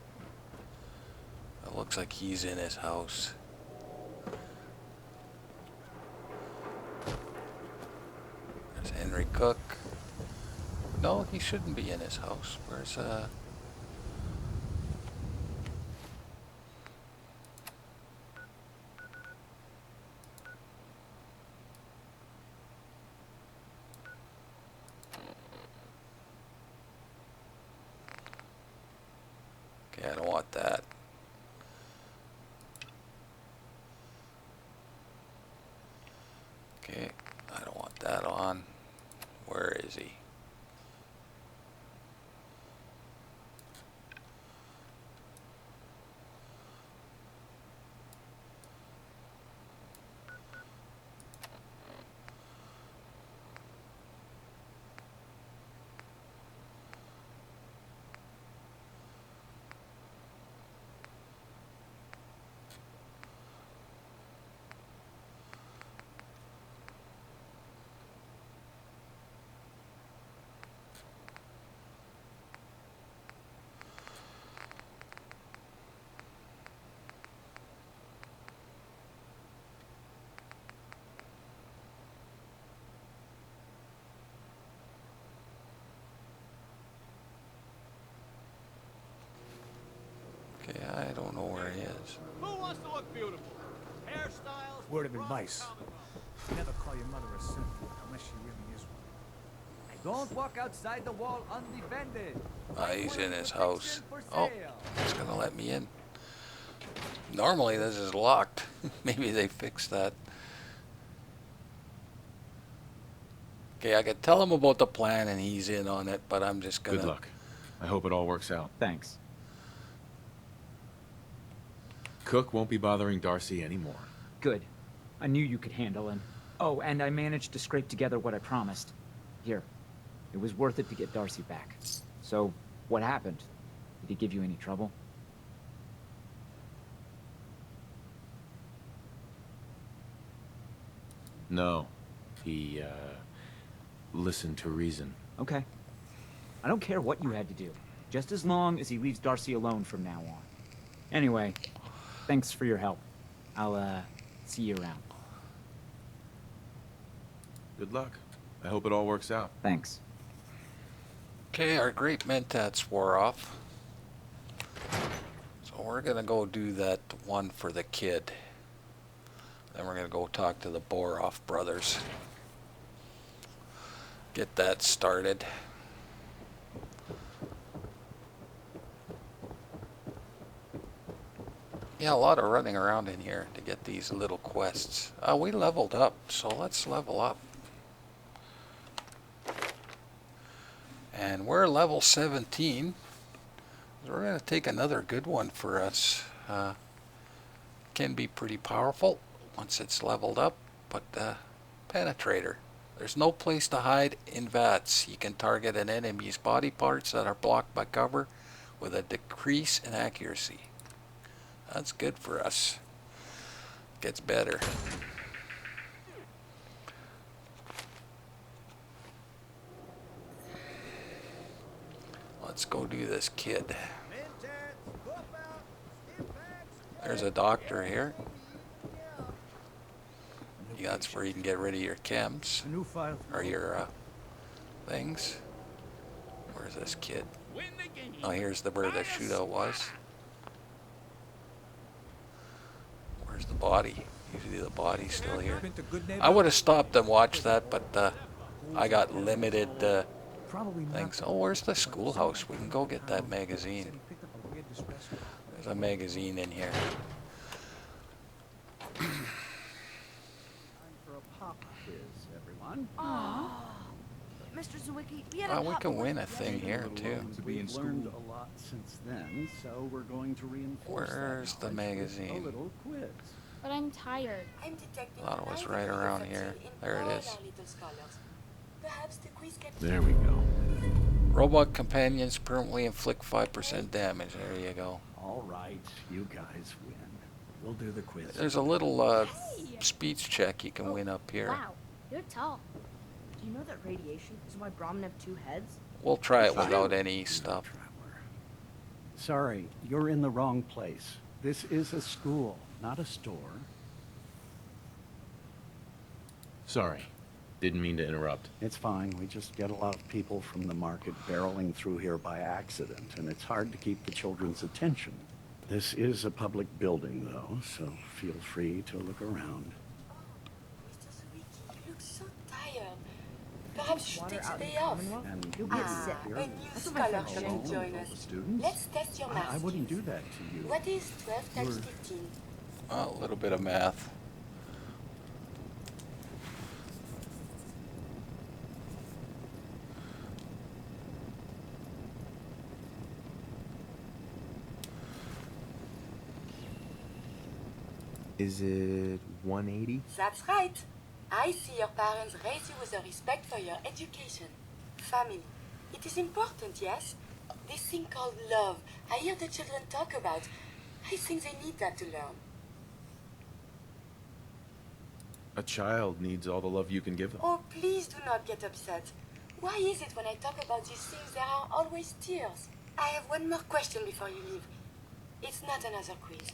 A: looks like he's in his house. Cook. No, he shouldn't be in his house. Where's Okay, I don't want that. Okay, I don't want that on. Where is he? Okay, I don't know where he is.
U: Who wants to look beautiful? Hairstyles.
M: Word of advice. Never call your mother a simp unless she really is one.
K: Don't walk outside the wall undefended.
A: He's in his house. Oh, he's gonna let me in. Normally this is locked. Maybe they fixed that. Okay, I could tell him about the plan and he's in on it, but I'm just gonna...
D: Good luck. I hope it all works out.
V: Thanks.
D: Cook won't be bothering Darcy anymore.
V: Good. I knew you could handle him. Oh, and I managed to scrape together what I promised. Here. It was worth it to get Darcy back. So, what happened? Did he give you any trouble?
D: No. He, listened to reason.
V: Okay. I don't care what you had to do. Just as long as he leaves Darcy alone from now on. Anyway, thanks for your help. I'll, see you around.
D: Good luck. I hope it all works out.
V: Thanks.
A: Okay, our great mentats wore off. So we're gonna go do that one for the kid. Then we're gonna go talk to the Boroff brothers. Get that started. Yeah, a lot of running around in here to get these little quests. We leveled up, so let's level up. And we're level 17. We're going to take another good one for us. Can be pretty powerful once it's leveled up, but Penetrator. There's no place to hide in VATS. You can target an enemy's body parts that are blocked by cover with a decrease in accuracy. That's good for us. Gets better. Let's go do this kid. There's a doctor here. Yeah, that's where you can get rid of your chems. Or your things. Where's this kid? Oh, here's the where the shootout was. Where's the body? Usually the body's still here. I would have stopped and watched that, but I got limited things. Oh, where's the schoolhouse? We can go get that magazine. There's a magazine in here.
Q: Mr. Zwicky, we had
A: We can win a thing here too.
G: We've learned a lot since then, so we're going to reinforce
A: Where's the magazine?
G: a little quiz.
S: But I'm tired.
A: Thought it was right around here. There it is.
D: There we go.
A: Robot companions permanently inflict 5% damage. There you go.
G: All right, you guys win. We'll do the quiz.
A: There's a little speech check you can win up here.
S: Wow, you're tall. Do you know that radiation is why Brahmin have two heads?
A: We'll try it without any stuff.
G: Sorry, you're in the wrong place. This is a school, not a store.
D: Sorry.
F: Didn't mean to interrupt.
G: It's fine. We just get a lot of people from the market barreling through here by accident, and it's hard to keep the children's attention. This is a public building, though, so feel free to look around.
H: You look so tired. Perhaps you should take the day off.
G: And
H: You'll get sick. A new scholarship to join us.
G: students?
H: Let's test your math
G: I wouldn't
H: skills.
G: do that to you.
H: What is 12 times 15?
A: A little bit of math.
D: Is it 180?
H: That's right. I see your parents raise you with a respect for your education. Family. It is important, yes? This thing called love, I hear the children talk about. I think they need that to learn.
F: A child needs all the love you can give them.
H: Oh, please do not get upset. Why is it when I talk about these things there are always tears? I have one more question before you leave. It's not another quiz.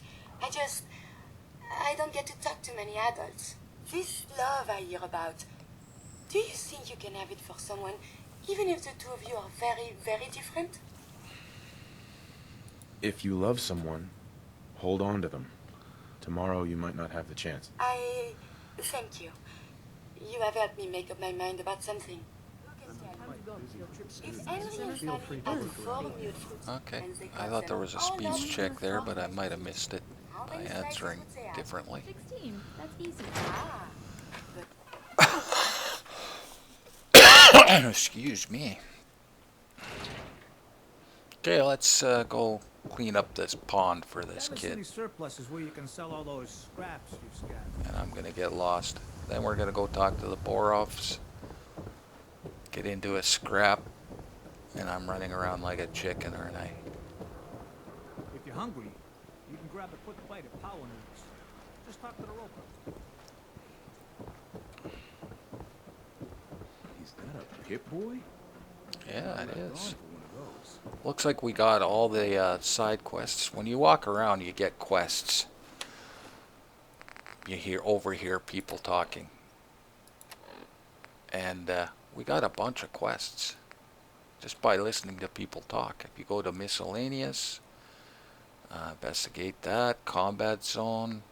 H: I don't get to talk to many adults. This love I hear about, do you think you can have it for someone, even if the two of you are very, very different?
F: If you love someone, hold on to them. Tomorrow you might not have the chance.
H: Thank you. You have helped me make up my mind about something. If Henry and Fanny had 4 mute fruits,
A: Okay, I thought there was a speech check there, but I might have missed it by answering differently.
P: 16. That's easy.
A: Excuse me. Okay, let's go clean up this pond for this
M: Never
A: kid.
M: City surplus is where you can sell all those scraps you've scattered.
A: And I'm gonna get lost. Then we're gonna go talk to the Borovs, get into a scrap, and I'm running around like a chicken, aren't I?
M: If you're hungry, you can grab a quick bite of power noodles. Just talk to the roper.
O: Is that a Pip Boy?
A: Yeah, it is.
O: For one of those.
A: Looks like we got all the side quests. When you walk around, you get quests. You overhear people talking. And we got a bunch of quests just by listening to people talk. If you go to miscellaneous, investigate that, combat zone,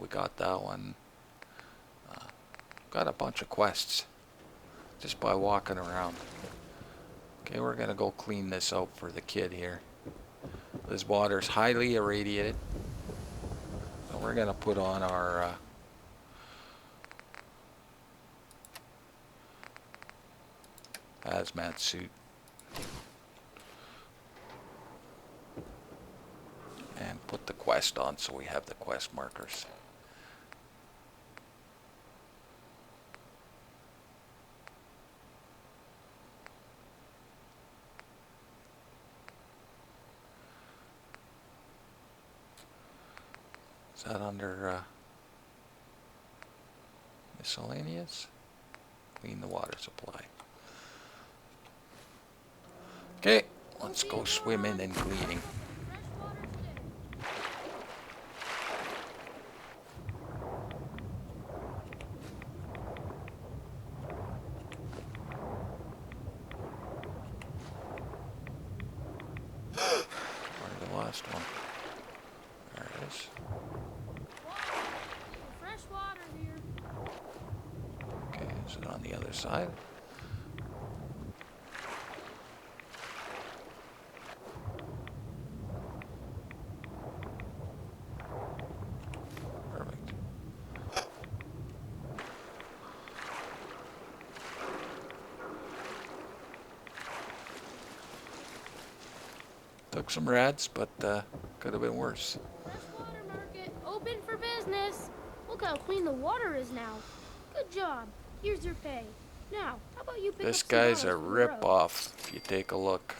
A: we got that one. Got a bunch of quests just by walking around. Okay, we're gonna go clean this out for the kid here. This water's highly irradiated. So we're gonna put on our hazmat suit. And put the quest on so we have the quest markers. Is that under miscellaneous? Clean the water supply. Okay, let's go swimming and cleaning. Where's the last one? There it is.
S: Fresh water here.
A: Okay, is it on the other side? Perfect. Took some rats, but could have been worse.
S: Freshwater market, open for business. Look how clean the water is now. Good job. Here's your pay. Now, how about you pick
A: This
S: up some
A: guy's a
S: bottles from the road?
A: rip-off, if you take a look.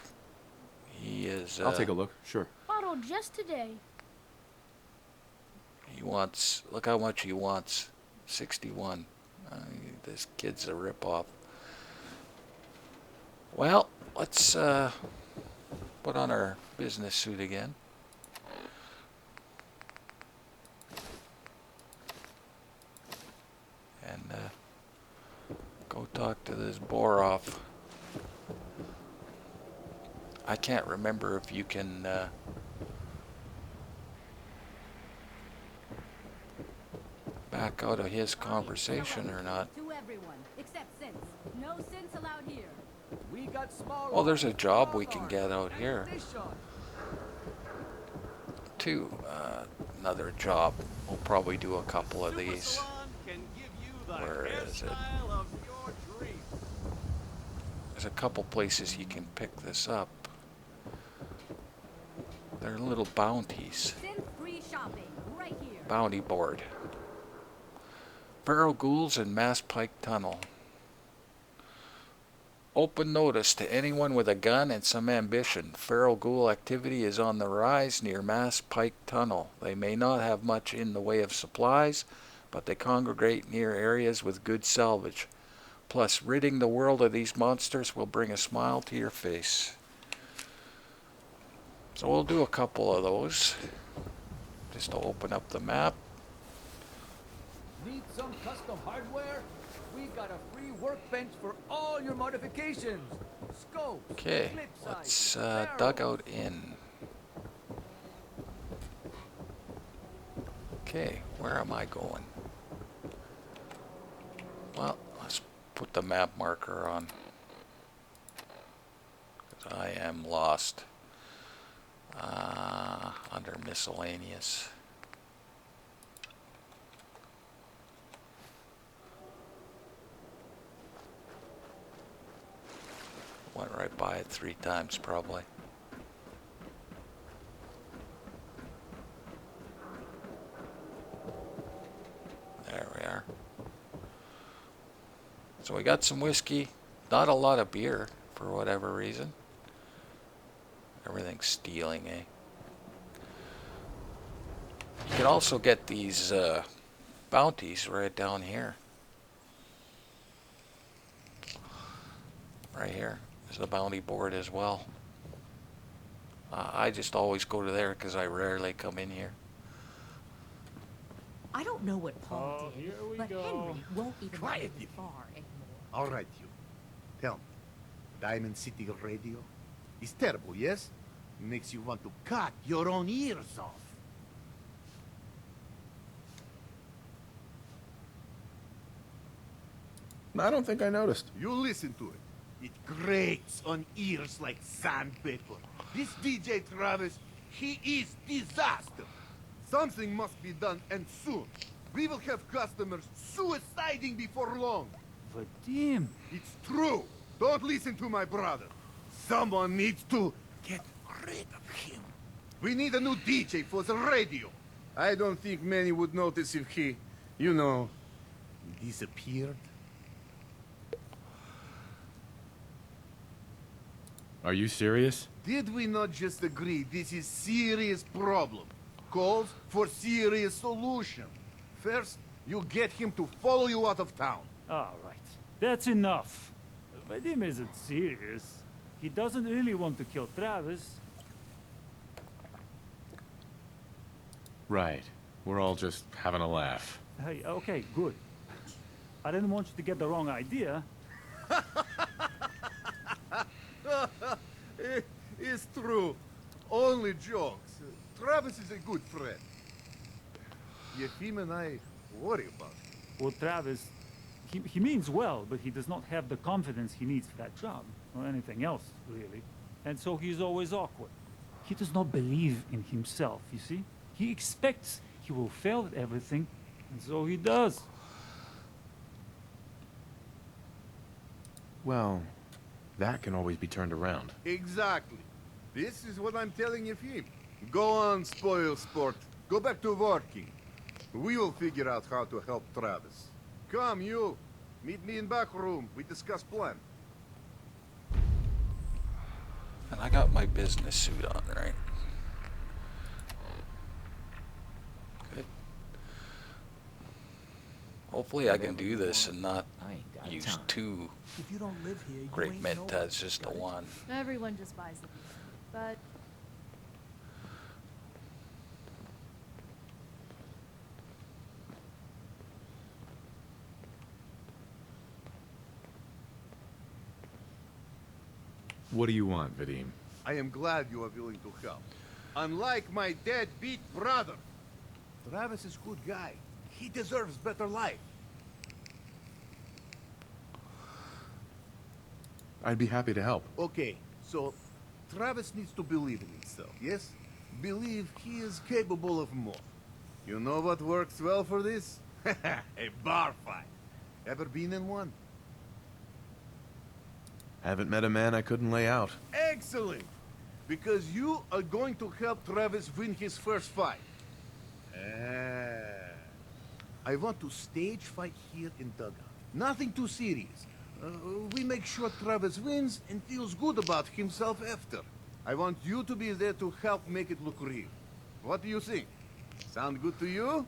A: He is...
D: I'll take a look, sure.
S: Bottle just today.
A: He wants... Look how much he wants. 61. This kid's a rip-off. Well, let's put on our business suit again. And talk to this Borov. I can't remember if you can back out of his conversation or not.
I: To everyone, except Sins. No Sins allowed here.
K: We got small.
A: Well, there's a job we can get out here. Too. Another job. We'll probably do a couple of these. Where is it? There's a couple places you can pick this up. They're little bounties.
I: Free shopping right here.
A: Bounty board. Feral ghouls in Mass Pike Tunnel. Open notice to anyone with a gun and some ambition. Feral ghoul activity is on the rise near Mass Pike Tunnel. They may not have much in the way of supplies, but they congregate near areas with good salvage. Plus, ridding the world of these monsters will bring a smile to your face. So we'll do a couple of those. Just to open up the map.
K: Need some custom hardware? We got a free workbench for all your modifications. Scopes.
A: Okay, let's dugout in. Okay, where am I going? Well, let's put the map marker on. Because I am lost. Under miscellaneous. Went right by it 3 times probably. There we are. So we got some whiskey, not a lot of beer for whatever reason. Everything's stealing, eh? You can also get these bounties right down here. Right here. There's the bounty board as well. I just always go to there because I rarely come in here.
P: I don't know what Paul did, but Henry won't even
U: Quiet,
P: get
U: you.
P: far anymore.
U: All right, you. Tell me, Diamond City Radio is terrible, yes? Makes you want to cut your own ears off.
F: I don't think I noticed.
U: You listen to it. It grates on ears like sandpaper. This DJ Travis, he is disaster. Something must be done, and soon. We will have customers suiciding before long.
M: Vadim.
U: It's true. Don't listen to my brother. Someone needs to get rid of him. We need a new DJ for the radio. I don't think many would notice if he, you know, disappeared.
D: Are you serious?
U: Did we not just agree this is serious problem? Calls for serious solution. First, you get him to follow you out of town.
M: All right, that's enough. Vadim isn't serious. He doesn't really want to kill Travis.
D: Right. We're all just having a laugh.
M: Hey, okay, good. I didn't want you to get the wrong idea.
U: It's true. Only jokes. Travis is a good friend. Yefim and I worry about him.
M: Well, Travis, he means well, but he does not have the confidence he needs for that job, or anything else, really. And so he's always awkward. He does not believe in himself, you see? He expects he will fail at everything, and so he does.
D: Well, that can always be turned around.
U: Exactly. This is what I'm telling Yefim. Go on, spoil sport. Go back to working. We will figure out how to help Travis. Come, you. Meet me in back room. We discuss plan.
A: And I got my business suit on, right? Good. Hopefully I can do this and not use 2
R: If you don't live here, you
A: great
R: ain't
A: med
R: know
A: tats, just the one.
Q: Everyone just buys the beer. But
D: What do you want, Vadim?
U: I am glad you are willing to help. Unlike my deadbeat brother, Travis is a good guy. He deserves better life.
D: I'd be happy to help.
U: Okay, so Travis needs to believe in himself, yes? Believe he is capable of more. You know what works well for this? A bar fight. Ever been in one?
F: Haven't met a man I couldn't lay out.
U: Excellent! Because you are going to help Travis win his first fight. I want to stage fight here in Dugout. Nothing too serious. We make sure Travis wins and feels good about himself after. I want you to be there to help make it look real. What do you think? Sound good to you?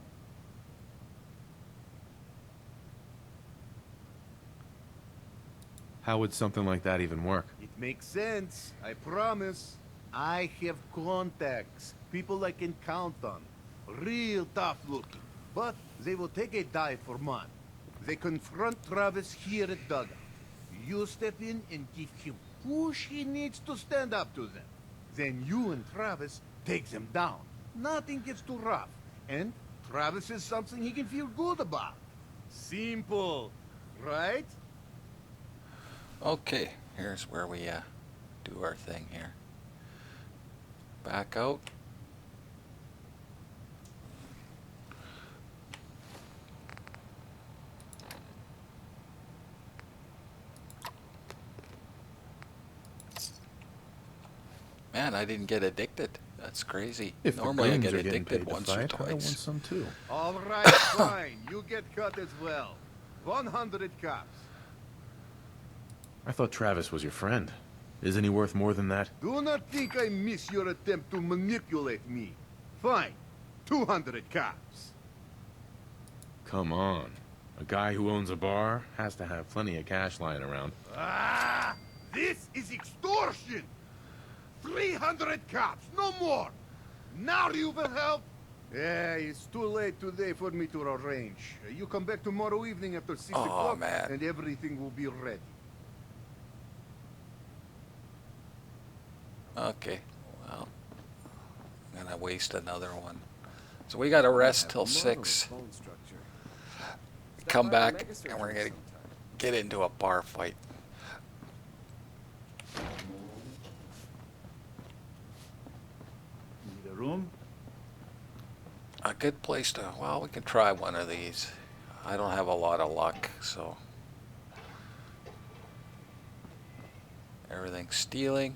D: How would something like that even work?
U: It makes sense, I promise. I have contacts, people I can count on. Real tough looking. But they will take a dive for money. They confront Travis here at Dugout. You step in and give him push he needs to stand up to them. Then you and Travis take them down. Nothing gets too rough. And Travis is something he can feel good about. Simple, right?
A: Okay, here's where we do our thing here. Back out. Man, I didn't get addicted. That's crazy.
F: If the
A: Normally I
F: goons
A: get
F: are getting
A: addicted
F: paid to
A: once or
F: fight, I want
A: twice.
F: some too.
U: All right, fine. You get cut as well. 100 cops.
D: I thought Travis was your friend. Isn't he worth more than that?
U: Do not think I miss your attempt to manipulate me. Fine. 200 cops.
D: Come on. A guy who owns a bar has to have plenty of cash lying around.
U: Ah! This is extortion! 300 cops, no more! Now you will help? Yeah, it's too late today for me to arrange. You come back tomorrow evening after 6 o'clock,
A: man.
U: and everything will be ready.
A: Okay, well, I'm gonna waste another one. So we gotta rest till 6. Come back, and we're gonna get into a bar fight.
M: Need a room?
A: A good place to, well, we can try one of these. I don't have a lot of luck, so. Everything's stealing.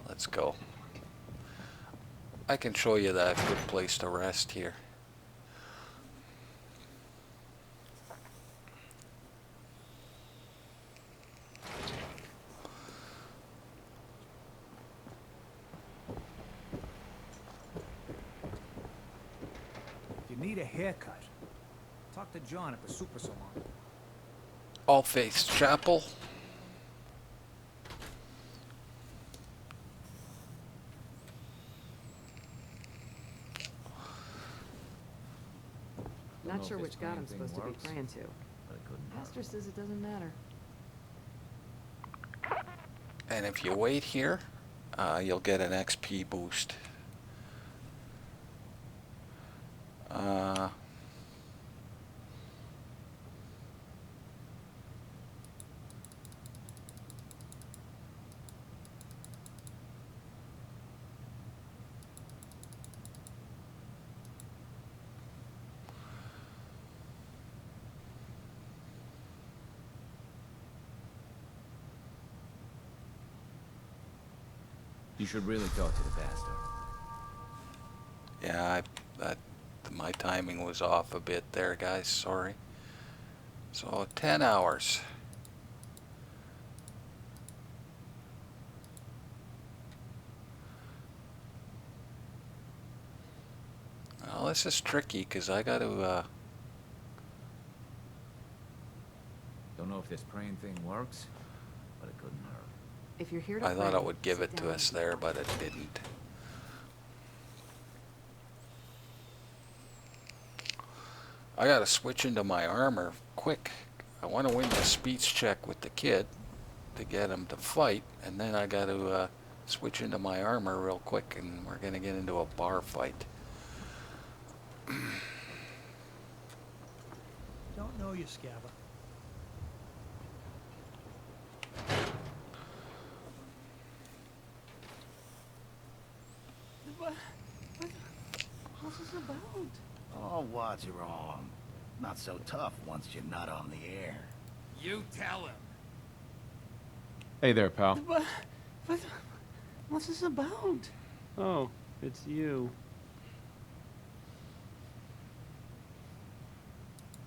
A: Let's go. I can show you that good place to rest here.
K: If you need a haircut, talk to John at the super salon.
A: All Faiths Chapel.
J: Not sure which god I'm supposed to be praying to. Pastor says it doesn't matter.
A: And if you wait here, you'll get an XP boost.
V: You should really talk to the pastor.
A: Yeah, my timing was off a bit there, guys. Sorry. So 10 hours. Well, this is tricky because I got to.
V: Don't know if this praying thing works, but it couldn't hurt.
J: If you're here to
A: I thought
J: pray,
A: it would give
J: sit
A: it to
J: down
A: us
J: and-
A: there, but it didn't. I gotta switch into my armor quick. I want to win the speech check with the kid. to get him to fight, and then I got to switch into my armor real quick, and we're gonna get into a bar fight.
L: Don't know you, Scabba.
R: What's this about?
N: Oh, what's wrong? Not so tough once you're not on the air.
K: You tell him.
D: Hey there, pal.
R: But what's this about?
T: Oh, it's you.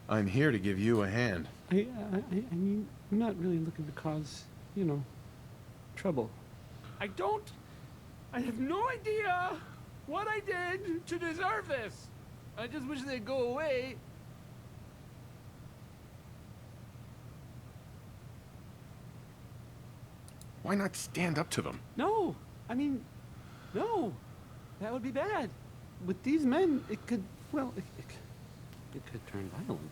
F: I'm here to give you a hand.
T: I mean, I'm not really looking to cause, you know, trouble.
K: I have no idea what I did to deserve this. I just wish they'd go away.
D: Why not stand up to them?
T: No, I mean, no. That would be bad. With these men, it could, well, it could turn violent.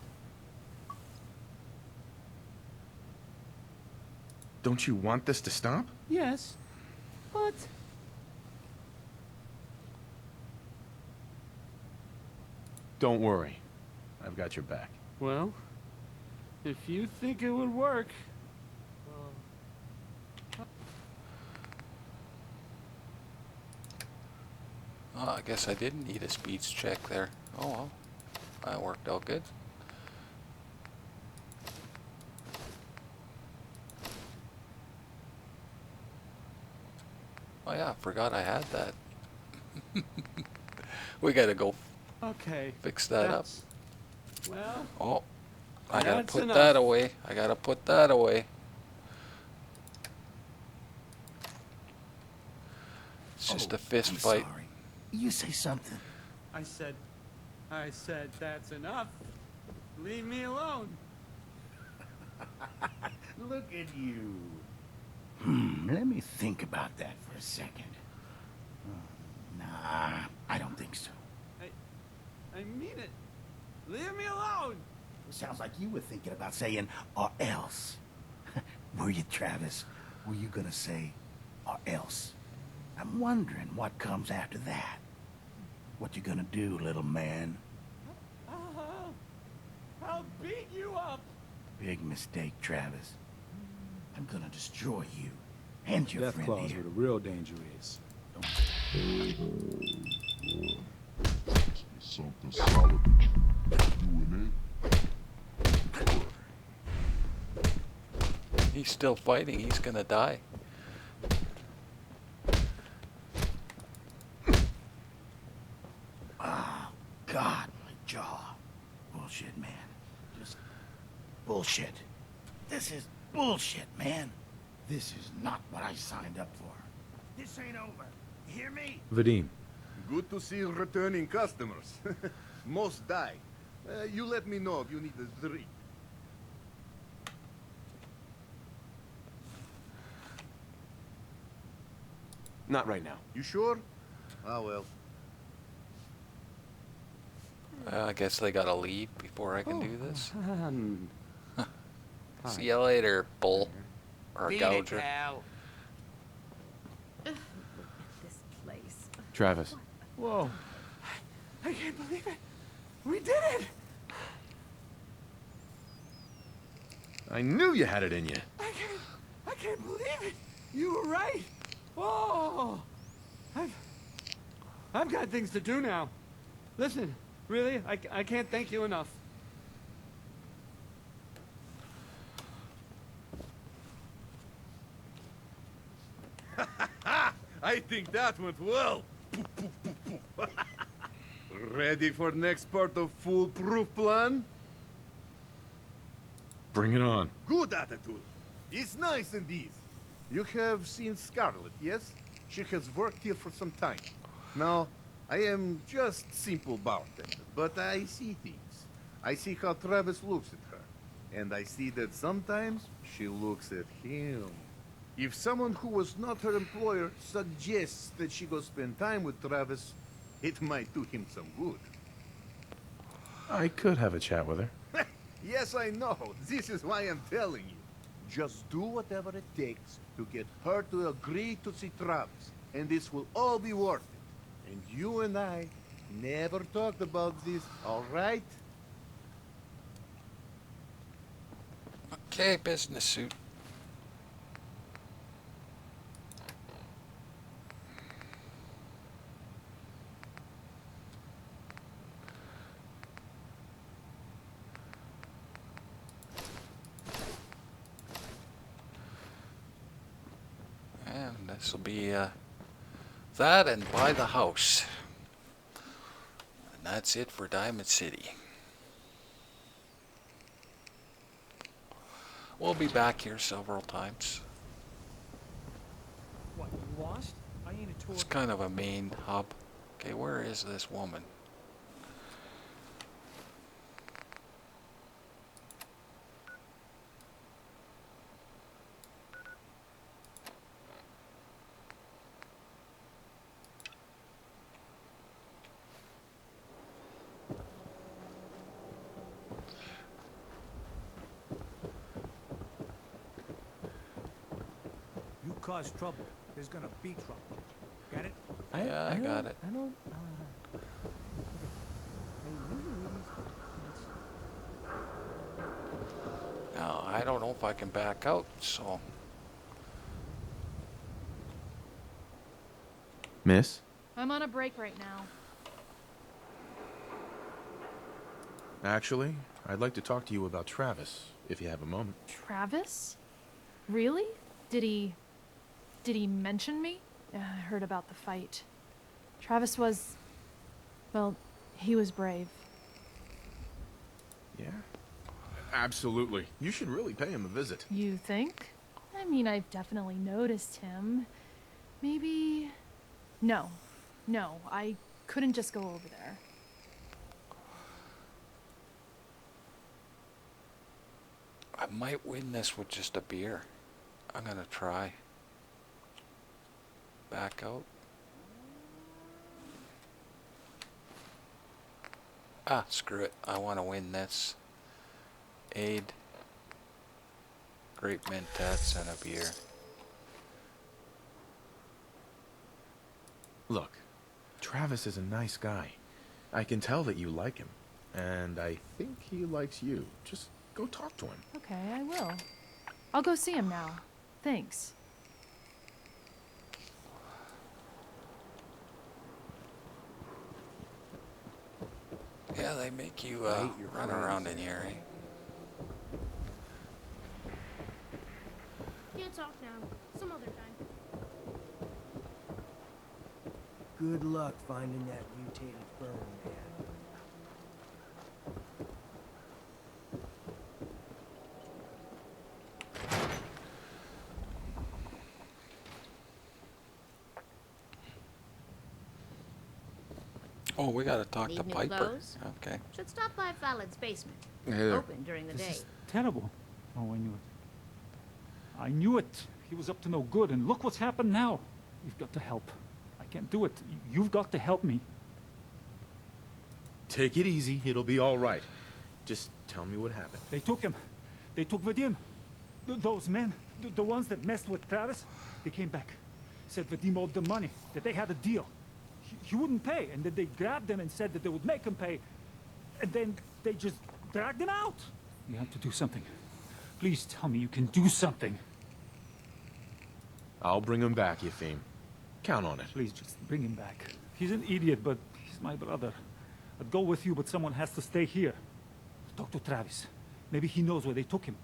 D: Don't you want this to stop?
T: Yes, but...
F: Don't worry. I've got your back.
T: Well, if you think it would work...
A: Oh, I guess I didn't need a speech check there. Oh well, that worked out good. Oh yeah, I forgot I had that. We gotta go
T: Okay.
A: fix that up.
T: Well...
A: Oh, I gotta
T: that's
A: put
T: enough.
A: that away. I gotta put that away. It's just a fist fight.
N: Sorry. You say something.
T: I said, that's enough. Leave me alone.
N: Look at you. Let me think about that for a second. Nah, I don't think so.
T: I mean it. Leave me alone.
N: Sounds like you were thinking about saying, or else. Were you, Travis? Were you gonna say, or else? I'm wondering what comes after that. What you gonna do, little man?
K: I'll beat you up.
N: Big mistake, Travis. I'm gonna destroy you and your
O: Death
N: friend
O: clause
N: here.
O: where the real danger is.
X: Something solid.
A: He's still fighting. He's gonna die.
N: Oh, God, my jaw. Bullshit, man. Just bullshit. This is bullshit, man. This is not what I signed up for. This ain't over. You hear me?
F: Vadim.
U: Good to see returning customers. Most die. You let me know if you need a drink.
D: Not right now.
U: You sure? Ah, well.
A: I guess they gotta leave before I can do this.
T: Hi.
A: See you later, bull. Or
K: Beat
A: gouger.
K: it, pal.
P: This place.
D: Travis.
K: Whoa. I can't believe it. We did it.
F: I knew you had it in you.
K: I can't believe it. You were right. Oh.
T: I've got things to do now. Listen, really, I can't thank you enough.
U: I think that went well. Ready for next part of foolproof plan?
F: Bring it on.
U: Good attitude. It's nice indeed. You have seen Scarlet, yes? She has worked here for some time. Now, I am just simple bartender, but I see things. I see how Travis looks at her. And I see that sometimes she looks at him. If someone who was not her employer suggests that she go spend time with Travis, it might do him some good.
F: I could have a chat with her.
U: Yes, I know. This is why I'm telling you. Just do whatever it takes to get her to agree to see Travis, and this will all be worth it. And you and I never talked about this, all right?
A: Okay, business suit. And this will be that and buy the house. And that's it for Diamond City. We'll be back here several times.
L: What, you lost? I ain't a tour.
A: It's kind of a main hub. Okay, where is this woman?
L: You cause trouble. There's gonna be trouble. Got it?
A: Yeah, I got it.
T: I don't.
A: Now, I don't know if I can back out, so...
F: Miss?
I: I'm on a break right now.
F: Actually, I'd like to talk to you about Travis, if you have a moment.
I: Travis? Really? Did he mention me? I heard about the fight. Travis was... well, he was brave.
F: Yeah? Absolutely. You should really pay him a visit.
I: You think? I mean, I've definitely noticed him. Maybe... No, I couldn't just go over there.
A: I might win this with just a beer. I'm gonna try. Back out. Ah, screw it. I want to win this. Aid. Grape mentats and a beer.
F: Look, Travis is a nice guy. I can tell that you like him. And I think he likes you. Just go talk to him.
I: Okay, I will. I'll go see him now. Thanks.
A: Yeah, they make you run around in here, eh?
S: Can't talk now. Some other time.
L: Good luck finding that mutated burn, man.
A: Oh, we gotta talk to
C: Need new
A: Piper.
C: clothes?
A: Okay.
C: Should stop by Fallon's basement.
A: Hey there.
C: Open during the
M: This
C: day.
M: is terrible. Oh, I knew it. I knew it. He was up to no good, and look what's happened now. You've got to help. I can't do it. You've got to help me.
F: Take it easy. It'll be all right. Just tell me what happened.
M: They took him. They took Vadim. Those men, the ones that messed with Travis, they came back. Said Vadim owed them money, that they had a deal. He wouldn't pay, and then they grabbed him and said that they would make him pay. And then they just dragged him out. You have to do something. Please tell me you can do something.
F: I'll bring him back, Yefim. Count on it.
M: Please, just bring him back. He's an idiot, but he's my brother. I'd go with you, but someone has to stay here. Talk to Travis. Maybe he knows where they took him.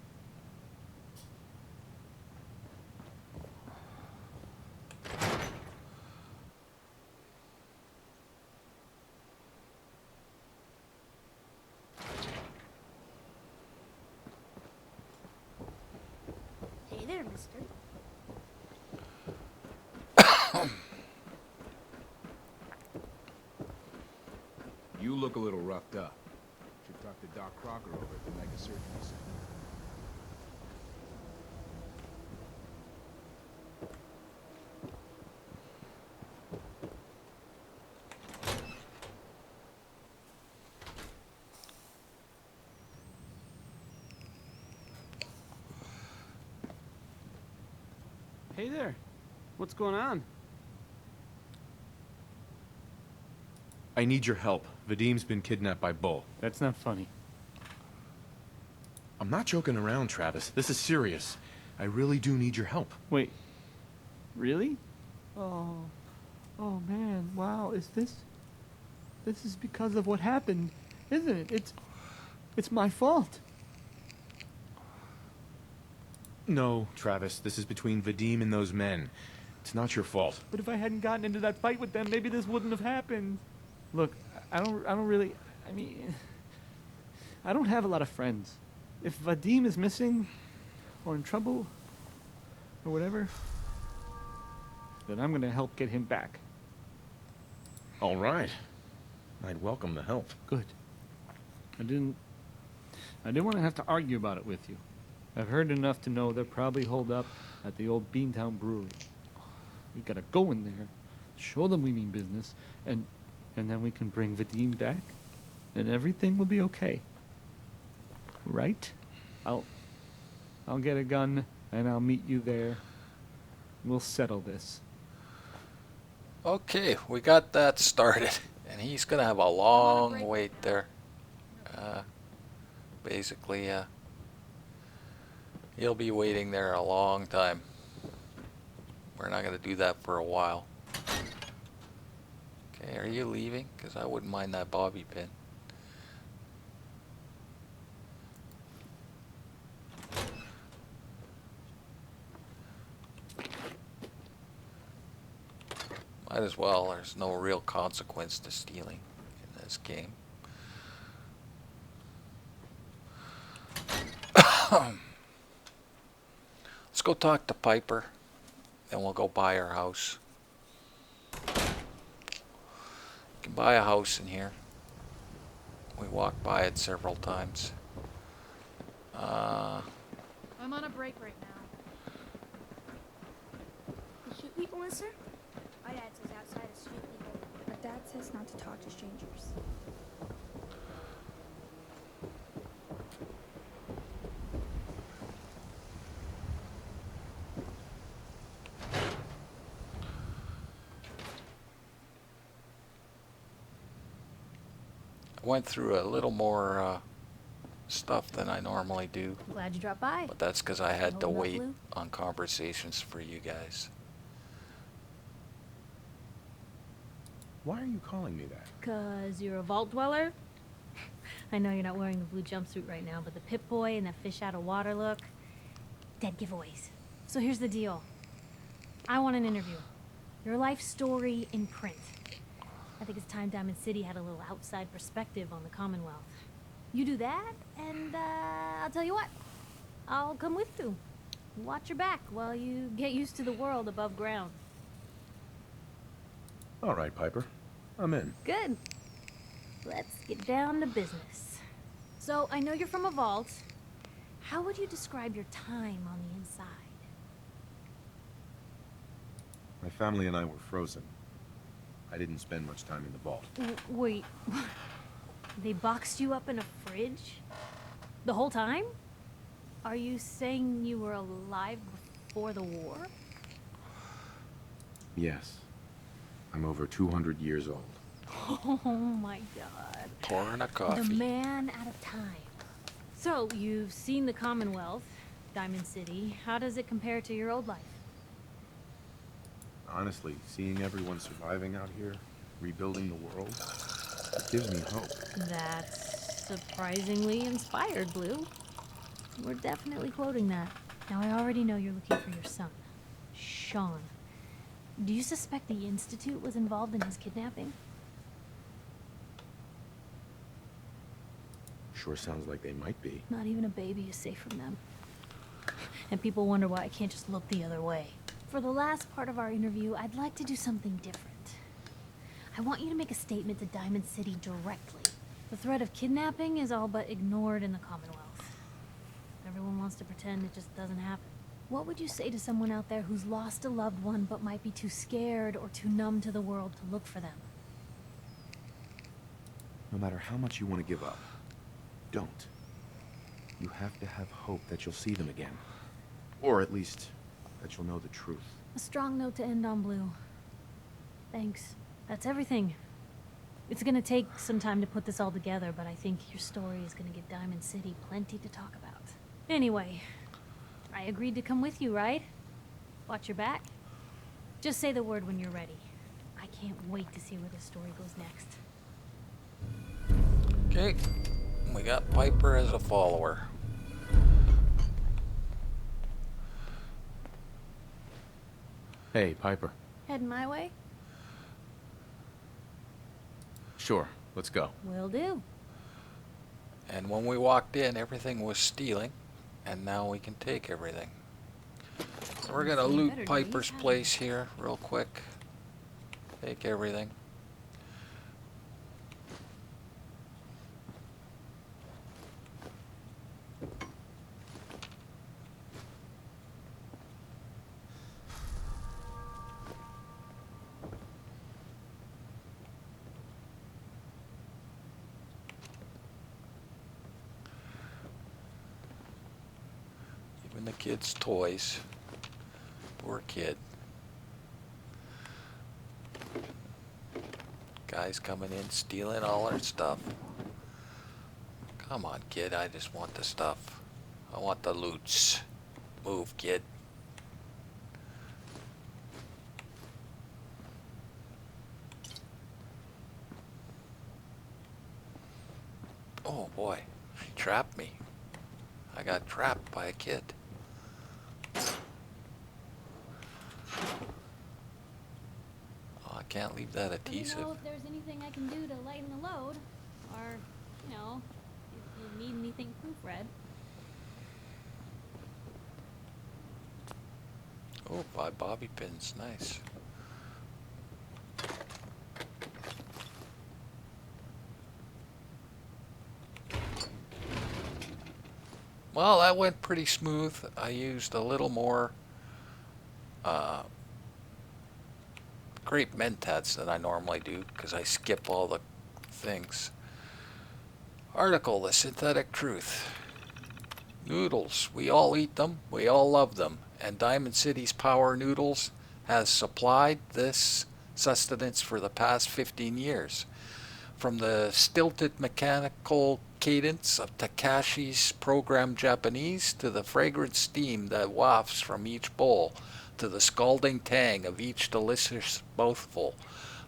S: Hey there, mister.
O: You look a little roughed up. Should talk to Doc Crocker over at the Mega Surgery Center.
T: Hey there. What's going on?
F: I need your help. Vadim's been kidnapped by Bull.
M: That's not funny.
F: I'm not joking around, Travis. This is serious. I really do need your help.
T: Wait. Really? Oh. Oh man, wow. This is because of what happened, isn't it? It's my fault.
F: No, Travis. This is between Vadim and those men. It's not your fault.
T: But if I hadn't gotten into that fight with them, maybe this wouldn't have happened. Look, I don't really, I mean, I don't have a lot of friends. If Vadim is missing, or in trouble, or whatever, then I'm gonna help get him back.
F: All right. I'd welcome the help.
T: Good. I didn't want to have to argue about it with you. I've heard enough to know they're probably holed up at the old Beantown Brewery. We gotta go in there, show them we mean business, and then we can bring Vadim back, and everything will be okay. Right? I'll get a gun, and I'll meet you there. We'll settle this.
A: Okay, we got that started, and he's gonna have a long wait there. Basically, he'll be waiting there a long time. We're not gonna do that for a while. Okay, are you leaving? Because I wouldn't mind that bobby pin. Might as well. There's no real consequence to stealing in this game. Let's go talk to Piper, then we'll go buy our house. You can buy a house in here. We walked by it several times.
I: I'm on a break right now.
S: The street people, mister?
C: My dad says outside of street people.
B: But Dad says not to talk to strangers.
A: I went through a little more stuff than I normally do.
C: Glad you dropped by.
A: But that's because I had to
C: Holding up,
A: wait
C: Lou?
A: on conversations for you guys.
F: Why are you calling me that?
C: 'Cause you're a vault dweller? I know you're not wearing the blue jumpsuit right now, but the Pip-Boy and that fish out of water look, dead giveaways. So here's the deal. I want an interview. Your life story in print. I think it's time Diamond City had a little outside perspective on the Commonwealth. You do that, and I'll tell you what. I'll come with you. Watch your back while you get used to the world above ground.
F: All right, Piper. I'm in.
C: Good. Let's get down to business. So, I know you're from a vault. How would you describe your time on the inside?
F: My family and I were frozen. I didn't spend much time in the vault.
C: Wait. They boxed you up in a fridge? The whole time? Are you saying you were alive before the war?
F: Yes. I'm over 200 years old.
C: Oh my god.
A: Pouring a coffee.
C: The man out of time. So, you've seen the Commonwealth, Diamond City. How does it compare to your old life?
F: Honestly, seeing everyone surviving out here, rebuilding the world, it gives me hope.
C: That's surprisingly inspired, Blue. We're definitely quoting that. Now, I already know you're looking for your son, Sean. Do you suspect the Institute was involved in his kidnapping?
F: Sure sounds like they might be.
C: Not even a baby is safe from them. And people wonder why I can't just look the other way. For the last part of our interview, I'd like to do something different. I want you to make a statement to Diamond City directly. The threat of kidnapping is all but ignored in the Commonwealth. Everyone wants to pretend it just doesn't happen. What would you say to someone out there who's lost a loved one but might be too scared or too numb to the world to look for them?
F: No matter how much you want to give up, don't. You have to have hope that you'll see them again. Or at least,
D: that you'll know the truth.
C: A strong note to end on, Blue. Thanks. That's everything. It's gonna take some time to put this all together, but I think your story is gonna give Diamond City plenty to talk about. Anyway, I agreed to come with you, right? Watch your back. Just say the word when you're ready. I can't wait to see where this story goes next.
A: Okay, we got Piper as a follower.
F: Hey, Piper.
C: Heading my way?
F: Sure, let's go.
C: Will do.
A: And when we walked in, everything was stealing, and now we can take everything. We're gonna loot Piper's place here real quick. Take everything. Even the kids' toys. Poor kid. Guys coming in, stealing all our stuff. Come on, kid, I just want the stuff. I want the loots. Move, kid. Oh boy, she trapped me. I got trapped by a kid. Oh, I can't leave that
C: Let me
A: adhesive.
C: know if there's anything I can do to lighten the load, or, you know, if you need anything proofread.
A: Oh, 5 bobby pins, nice. Well, that went pretty smooth. I used a little more grape mentats than I normally do because I skip all the things. Article, The Synthetic Truth. Noodles, we all eat them, we all love them, and Diamond City's Power Noodles has supplied this sustenance for the past 15 years. From the stilted mechanical cadence of Takashi's programmed Japanese to the fragrant steam that wafts from each bowl to the scalding tang of each delicious mouthful.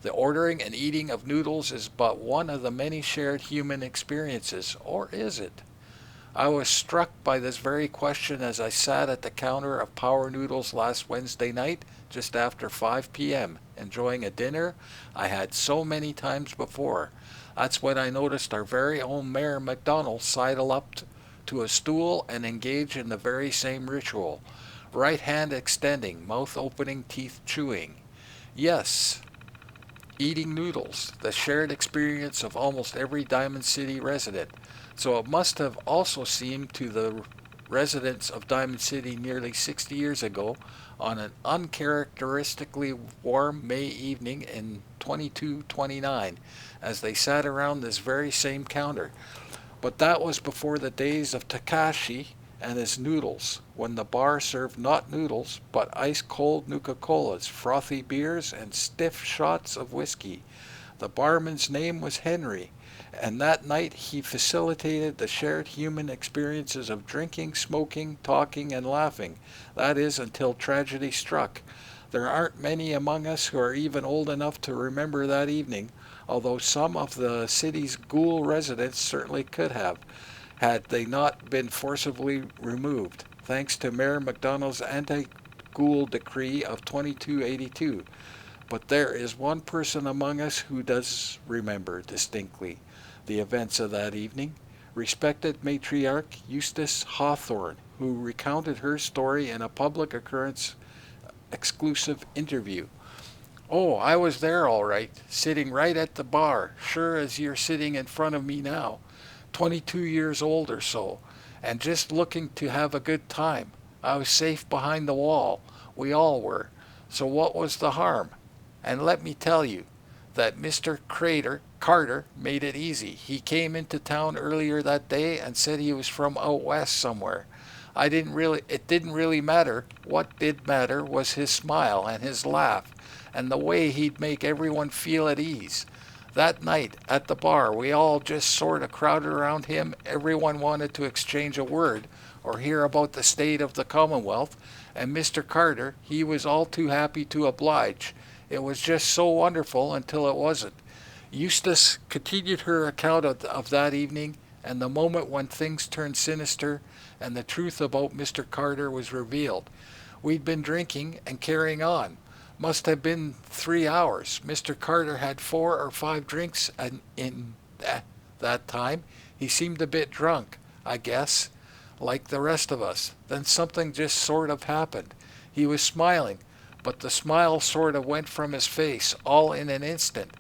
A: The ordering and eating of noodles is but one of the many shared human experiences, or is it? I was struck by this very question as I sat at the counter of Power Noodles last Wednesday night, just after 5 p.m., enjoying a dinner I had so many times before. That's when I noticed our very own Mayor McDonald sidle up to a stool and engage in the very same ritual. Right hand extending, mouth opening, teeth chewing. Yes, eating noodles, the shared experience of almost every Diamond City resident. So it must have also seemed to the residents of Diamond City nearly 60 years ago on an uncharacteristically warm May evening in 2229 as they sat around this very same counter. But that was before the days of Takashi and his noodles, when the bar served not noodles, but ice-cold Nuka-Colas, frothy beers, and stiff shots of whiskey. The barman's name was Henry, and that night he facilitated the shared human experiences of drinking, smoking, talking, and laughing. That is, until tragedy struck. There aren't many among us who are even old enough to remember that evening, although some of the city's ghoul residents certainly could have, had they not been forcibly removed, thanks to Mayor McDonald's anti-ghoul decree of 2282. But there is one person among us who does remember distinctly the events of that evening, respected matriarch Eustace Hawthorne, who recounted her story in a public occurrence exclusive interview. Oh, I was there all right, sitting right at the bar, sure as you're sitting in front of me now, 22 years old or so, and just looking to have a good time. I was safe behind the wall. We all were. So what was the harm? And let me tell you that Mr. Carter made it easy. He came into town earlier that day and said he was from out west somewhere. It didn't really matter. What did matter was his smile and his laugh and the way he'd make everyone feel at ease. That night at the bar, we all just sort of crowded around him. Everyone wanted to exchange a word or hear about the state of the Commonwealth, and Mr. Carter, he was all too happy to oblige. It was just so wonderful until it wasn't. Eustace continued her account of that evening and the moment when things turned sinister and the truth about Mr. Carter was revealed. We'd been drinking and carrying on. Must have been 3 hours. Mr. Carter had 4 or 5 drinks in that time. He seemed a bit drunk, I guess, like the rest of us. Then something just sort of happened. He was smiling, but the smile sort of went from his face all in an instant.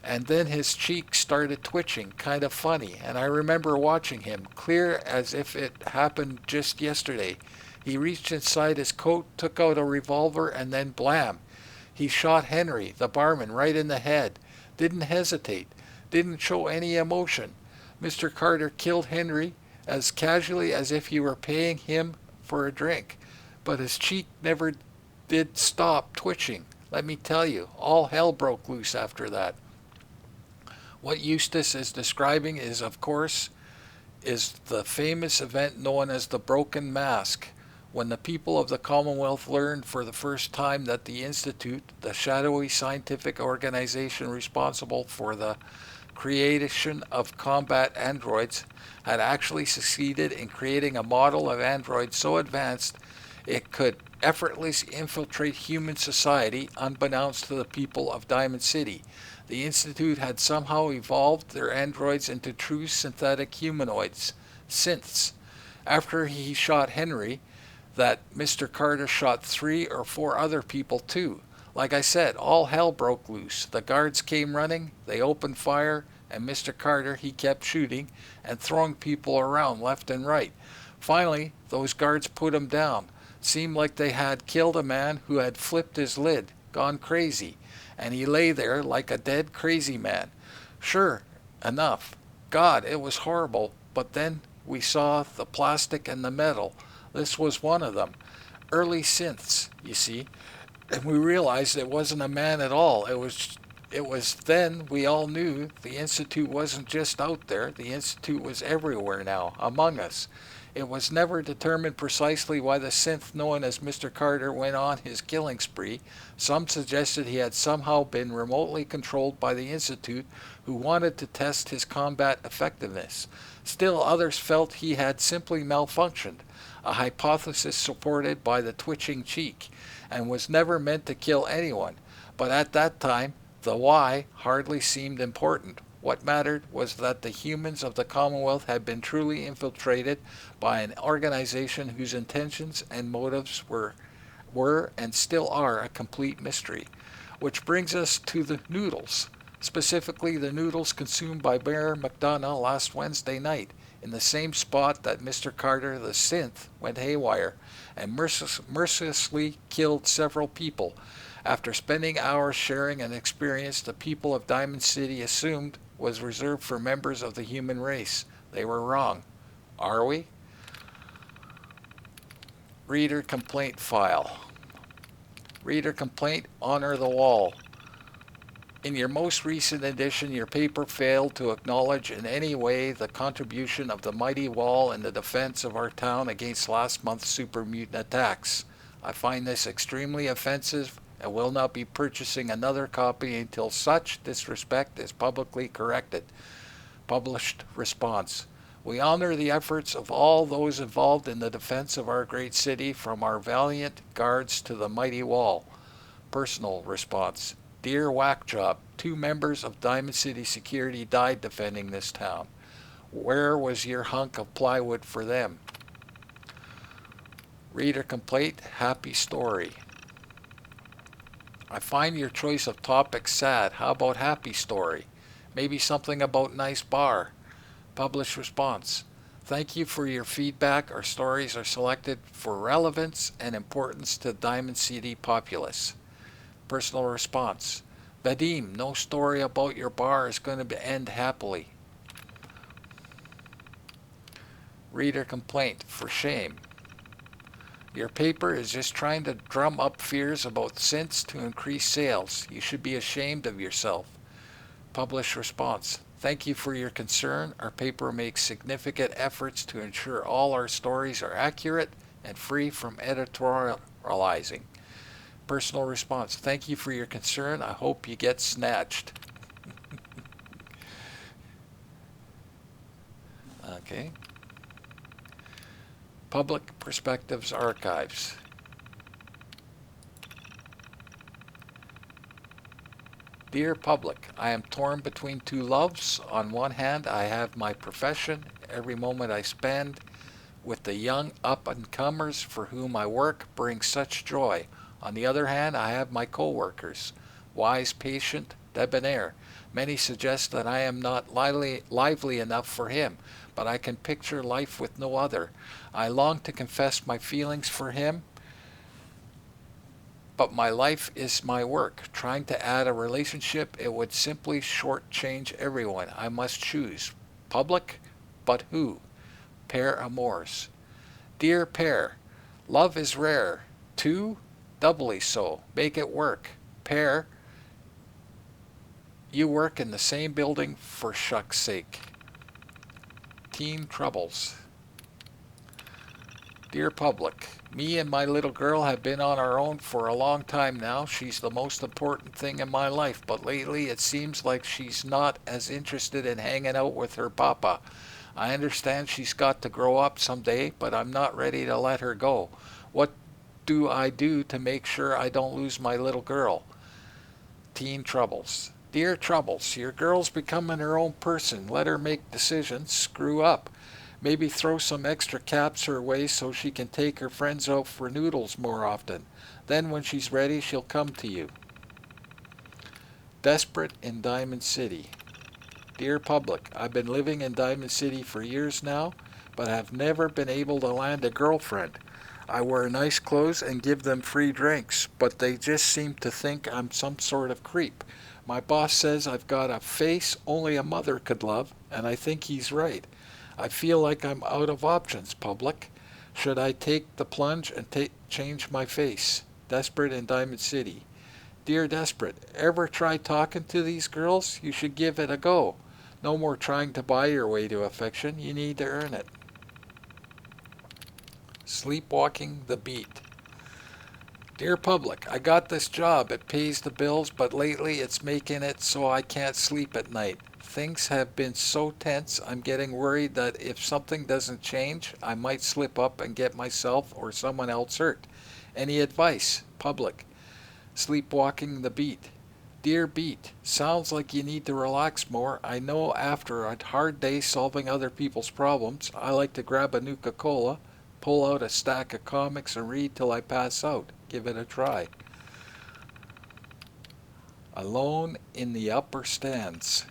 A: And then his cheek started twitching, kind of funny, and I remember watching him, clear as if it happened just yesterday. He reached inside his coat, took out a revolver, and then blam! He shot Henry, the barman, right in the head. Didn't hesitate. Didn't show any emotion. Mr. Carter killed Henry as casually as if he were paying him for a drink. But his cheek never did stop twitching. Let me tell you, all hell broke loose after that. What Eustace is describing is, of course, is the famous event known as the Broken Mask, when the people of the Commonwealth learned for the first time that the Institute, the shadowy scientific organization responsible for the creation of combat androids, had actually succeeded in creating a model of android so advanced it could effortlessly infiltrate human society unbeknownst to the people of Diamond City. The Institute had somehow evolved their androids into true synthetic humanoids, synths. After he shot Henry, that Mr. Carter shot 3 or 4 other people too. Like I said, all hell broke loose. The guards came running, they opened fire, and Mr. Carter, he kept shooting and throwing people around left and right. Finally, those guards put him down. Seemed like they had killed a man who had flipped his lid, gone crazy, and he lay there like a dead crazy man. Sure enough, God, it was horrible, but then we saw the plastic and the metal. This was one of them. Early synths, you see. And we realized it wasn't a man at all. It was then we all knew the Institute wasn't just out there. The Institute was everywhere now, among us. It was never determined precisely why the synth known as Mr. Carter went on his killing spree. Some suggested he had somehow been remotely controlled by the Institute, who wanted to test his combat effectiveness. Still others felt he had simply malfunctioned, a hypothesis supported by the twitching cheek, and was never meant to kill anyone. But at that time, the why hardly seemed important. What mattered was that the humans of the Commonwealth had been truly infiltrated by an organization whose intentions and motives were and still are a complete mystery. Which brings us to the noodles, specifically the noodles consumed by Mayor McDonough last Wednesday night, in the same spot that Mr. Carter the synth went haywire and mercilessly killed several people. After spending hours sharing an experience the people of Diamond City assumed was reserved for members of the human race. They were wrong. Are we? Reader complaint file. Reader complaint, honor the wall. In your most recent edition, your paper failed to acknowledge in any way the contribution of the mighty wall in the defense of our town against last month's super mutant attacks. I find this extremely offensive and will not be purchasing another copy until such disrespect is publicly corrected. Published response. We honor the efforts of all those involved in the defense of our great city, from our valiant guards to the mighty wall. Personal response. Dear Whack Job, 2 members of Diamond City Security died defending this town. Where was your hunk of plywood for them? Reader complaint, happy story. I find your choice of topic sad. How about happy story? Maybe something about nice bar. Published response. Thank you for your feedback. Our stories are selected for relevance and importance to Diamond City populace. Personal response. Vadim, no story about your bar is going to end happily. Reader complaint. For shame. Your paper is just trying to drum up fears about scents to increase sales. You should be ashamed of yourself. Published response. Thank you for your concern. Our paper makes significant efforts to ensure all our stories are accurate and free from editorializing. Personal response. Thank you for your concern. I hope you get snatched. Okay. Public Perspectives Archives. Dear public, I am torn between two loves. On one hand, I have my profession. Every moment I spend with the young up-and-comers for whom I work brings such joy. On the other hand, I have my co-workers, wise, patient, debonair. Many suggest that I am not lively enough for him, but I can picture life with no other. I long to confess my feelings for him, but my life is my work. Trying to add a relationship, it would simply shortchange everyone. I must choose. Public, but who? Père Amours. Dear Père, love is rare. Two, doubly so. Make it work. Père, you work in the same building for shucks' sake. Teen Troubles. Dear public, me and my little girl have been on our own for a long time now. She's the most important thing in my life, but lately it seems like she's not as interested in hanging out with her papa. I understand she's got to grow up someday, but I'm not ready to let her go. What do I do to make sure I don't lose my little girl? Teen Troubles. Dear Troubles, your girl's becoming her own person. Let her make decisions. Screw up. Maybe throw some extra caps her way so she can take her friends out for noodles more often. Then when she's ready, she'll come to you. Desperate in Diamond City. Dear public, I've been living in Diamond City for years now, but have never been able to land a girlfriend. I wear nice clothes and give them free drinks, but they just seem to think I'm some sort of creep. My boss says I've got a face only a mother could love, and I think he's right. I feel like I'm out of options, public. Should I take the plunge and change my face? Desperate in Diamond City. Dear Desperate, ever try talking to these girls? You should give it a go. No more trying to buy your way to affection. You need to earn it. Sleepwalking the Beat. Dear public, I got this job. It pays the bills, but lately it's making it so I can't sleep at night. Things have been so tense, I'm getting worried that if something doesn't change, I might slip up and get myself or someone else hurt. Any advice? Public. Sleepwalking the Beat. Dear Beat, sounds like you need to relax more. I know after a hard day solving other people's problems, I like to grab a Nuka-Cola, pull out a stack of comics and read till I pass out. Give it a try. Alone in the Upper Stands.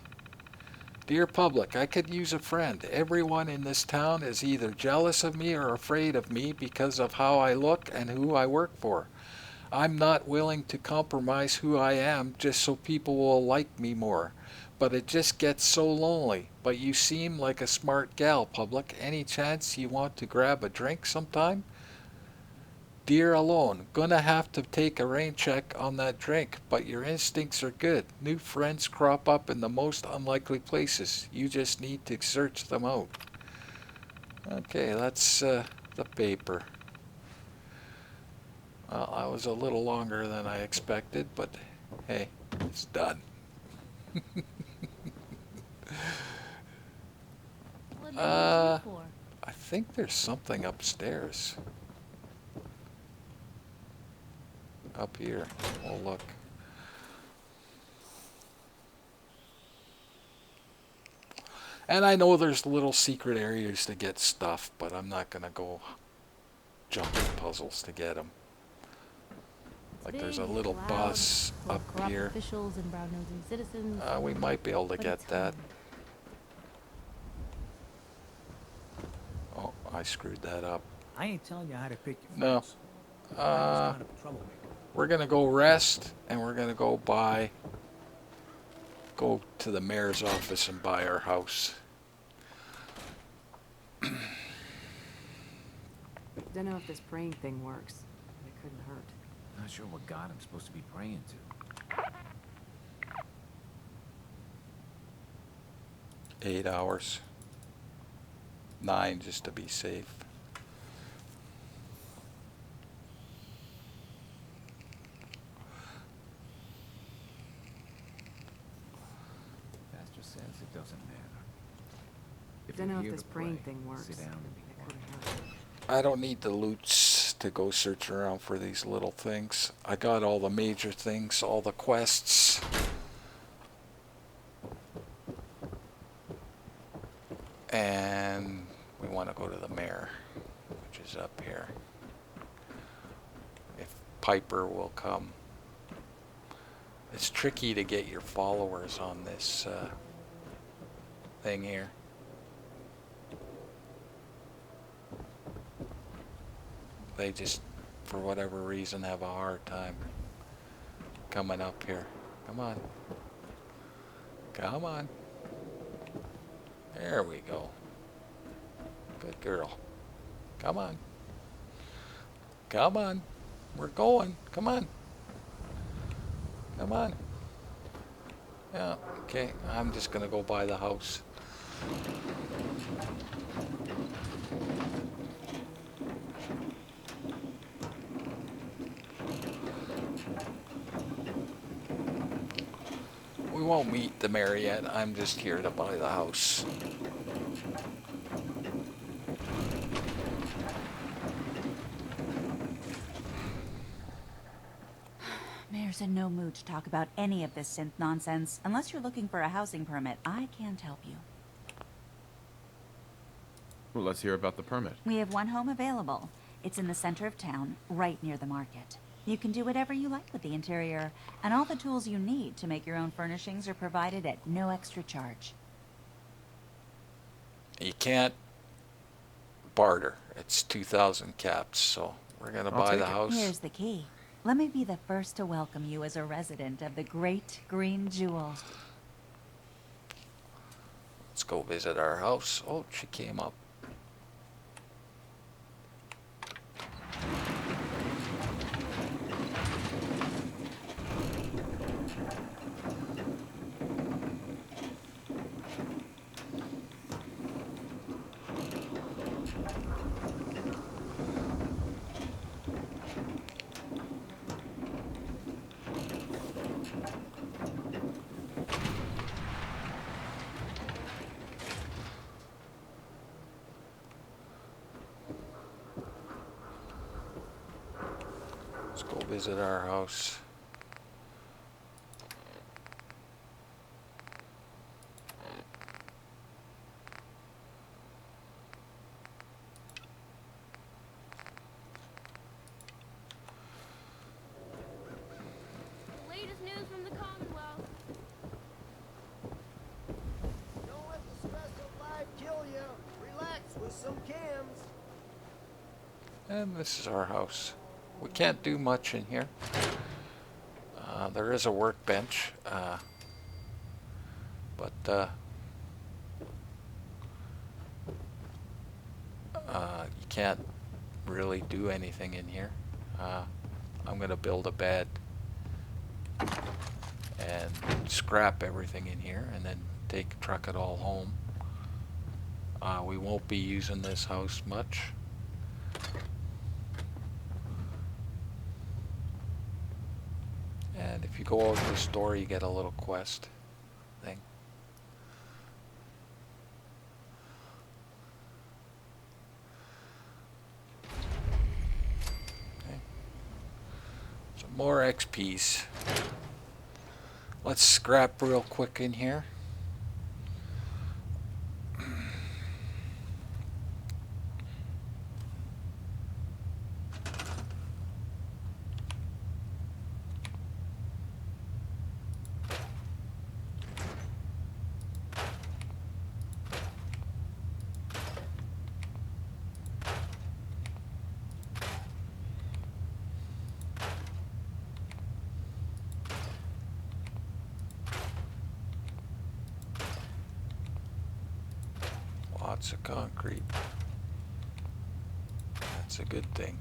A: Dear public, I could use a friend. Everyone in this town is either jealous of me or afraid of me because of how I look and who I work for. I'm not willing to compromise who I am just so people will like me more. But it just gets so lonely. But you seem like a smart gal, public. Any chance you want to grab a drink sometime? Dear Alone, gonna have to take a rain check on that drink, but your instincts are good. New friends crop up in the most unlikely places. You just need to search them out. Okay, that's the paper. Well, that was a little longer than I expected, but hey, it's done. I think there's something upstairs. Up here. Oh, look. And I know there's little secret areas to get stuff, but I'm not going to go jumping puzzles to get them. Like there's a little bus up here.
C: Officials and brown-nosing citizens.
A: We might be able to get that. Oh, I screwed that up.
L: I ain't telling you how to pick your
A: No.
L: friends. I'm just kind of a troublemaker.
A: We're going to go rest, and we're going to go to the mayor's office and buy our house.
J: Don't know if this praying thing works. It couldn't hurt.
E: Not sure what God I'm supposed to be praying to.
A: 8 hours. 9 just to be safe.
E: Pastor says it doesn't matter.
J: Don't know
E: you're
J: if
E: here
J: this
E: to
J: praying
E: pray,
J: thing works.
E: sit down and be
J: It
E: quiet.
J: couldn't hurt.
A: I don't need the loots to go search around for these little things. I got all the major things, all the quests. And we want to go to the mayor, which is up here. If Piper will come. It's tricky to get your followers on this thing here. They just, for whatever reason, have a hard time coming up here. Come on. Come on. There we go. Good girl. Come on. Come on. We're going. Come on. Come on. Yeah, okay. I'm just going to go by the house. We won't meet the mayor yet. I'm just here to buy the house.
Q: Mayor's in no mood to talk about any of this synth nonsense. Unless you're looking for a housing permit, I can't help you.
F: Well, let's hear about the permit.
Q: We have one home available. It's in the center of town, right near the market. You can do whatever you like with the interior, and all the tools you need to make your own furnishings are provided at no extra charge.
A: You can't barter. It's 2,000 caps, so we're going to buy the house.
Q: Here's the key. Let me be the first to welcome you as a resident of the Great Green Jewel.
A: Let's go visit our house. Oh, she came up. Let's go visit our house.
S: Latest news from the Commonwealth.
L: Don't let the stress of life kill you. Relax with some cams.
A: And this is our house. We can't do much in here. There is a workbench, but you can't really do anything in here. I'm going to build a bed and scrap everything in here and then truck it all home. We won't be using this house much. And if you go over to the store, you get a little quest thing. Okay. Some more XPs. Let's scrap real quick in here. Lots of concrete. That's a good thing.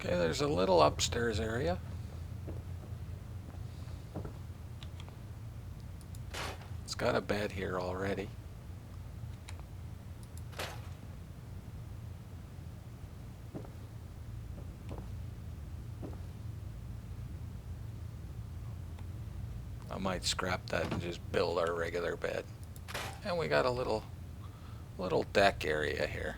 A: Okay, there's a little upstairs area. It's got a bed here already. I might scrap that and just build our regular bed. And we got a little deck area here.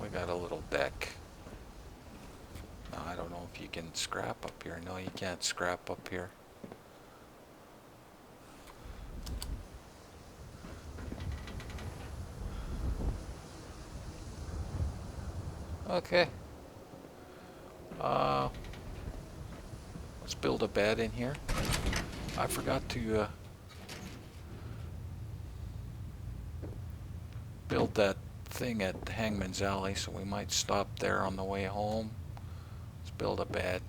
A: We got a little deck. Now, I don't know if you can scrap up here. No, you can't scrap up here. Okay. Let's build a bed in here. I forgot to build that thing at Hangman's Alley, so we might stop there on the way home. Let's build a bed.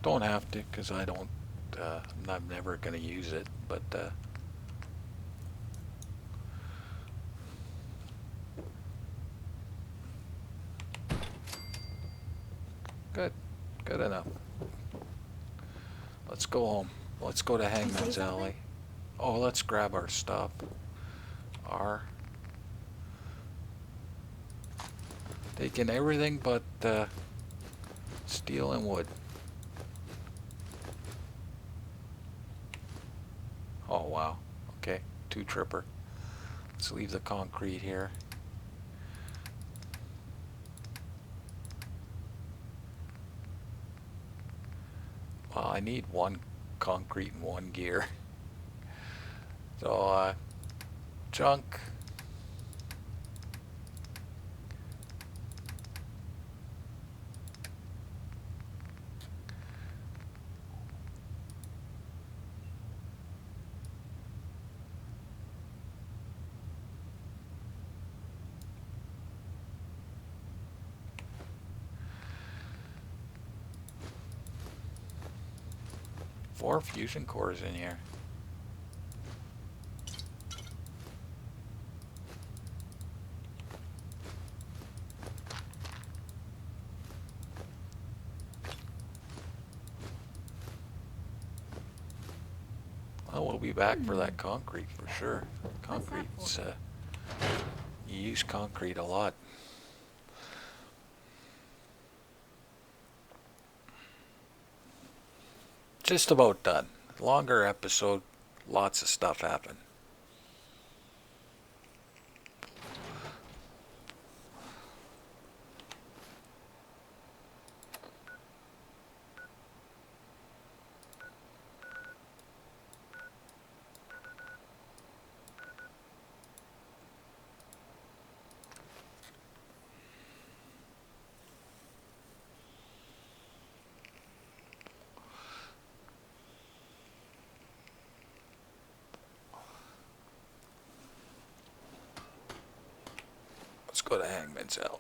A: Don't have to, because I don't, I'm never going to use it, but good enough. Let's go home. Let's go to Hangman's Alley. Oh, let's grab our stuff. Taking everything but steel and wood. Oh wow. Okay, 2-tripper. Let's leave the concrete here. Well, I need 1 concrete and 1 gear. So, junk. 4 fusion cores in here. Well, we'll be back for that concrete for sure. Concrete's, you use concrete a lot. Just about done. Longer episode, lots of stuff happened. Let's go to Hangman's Alley.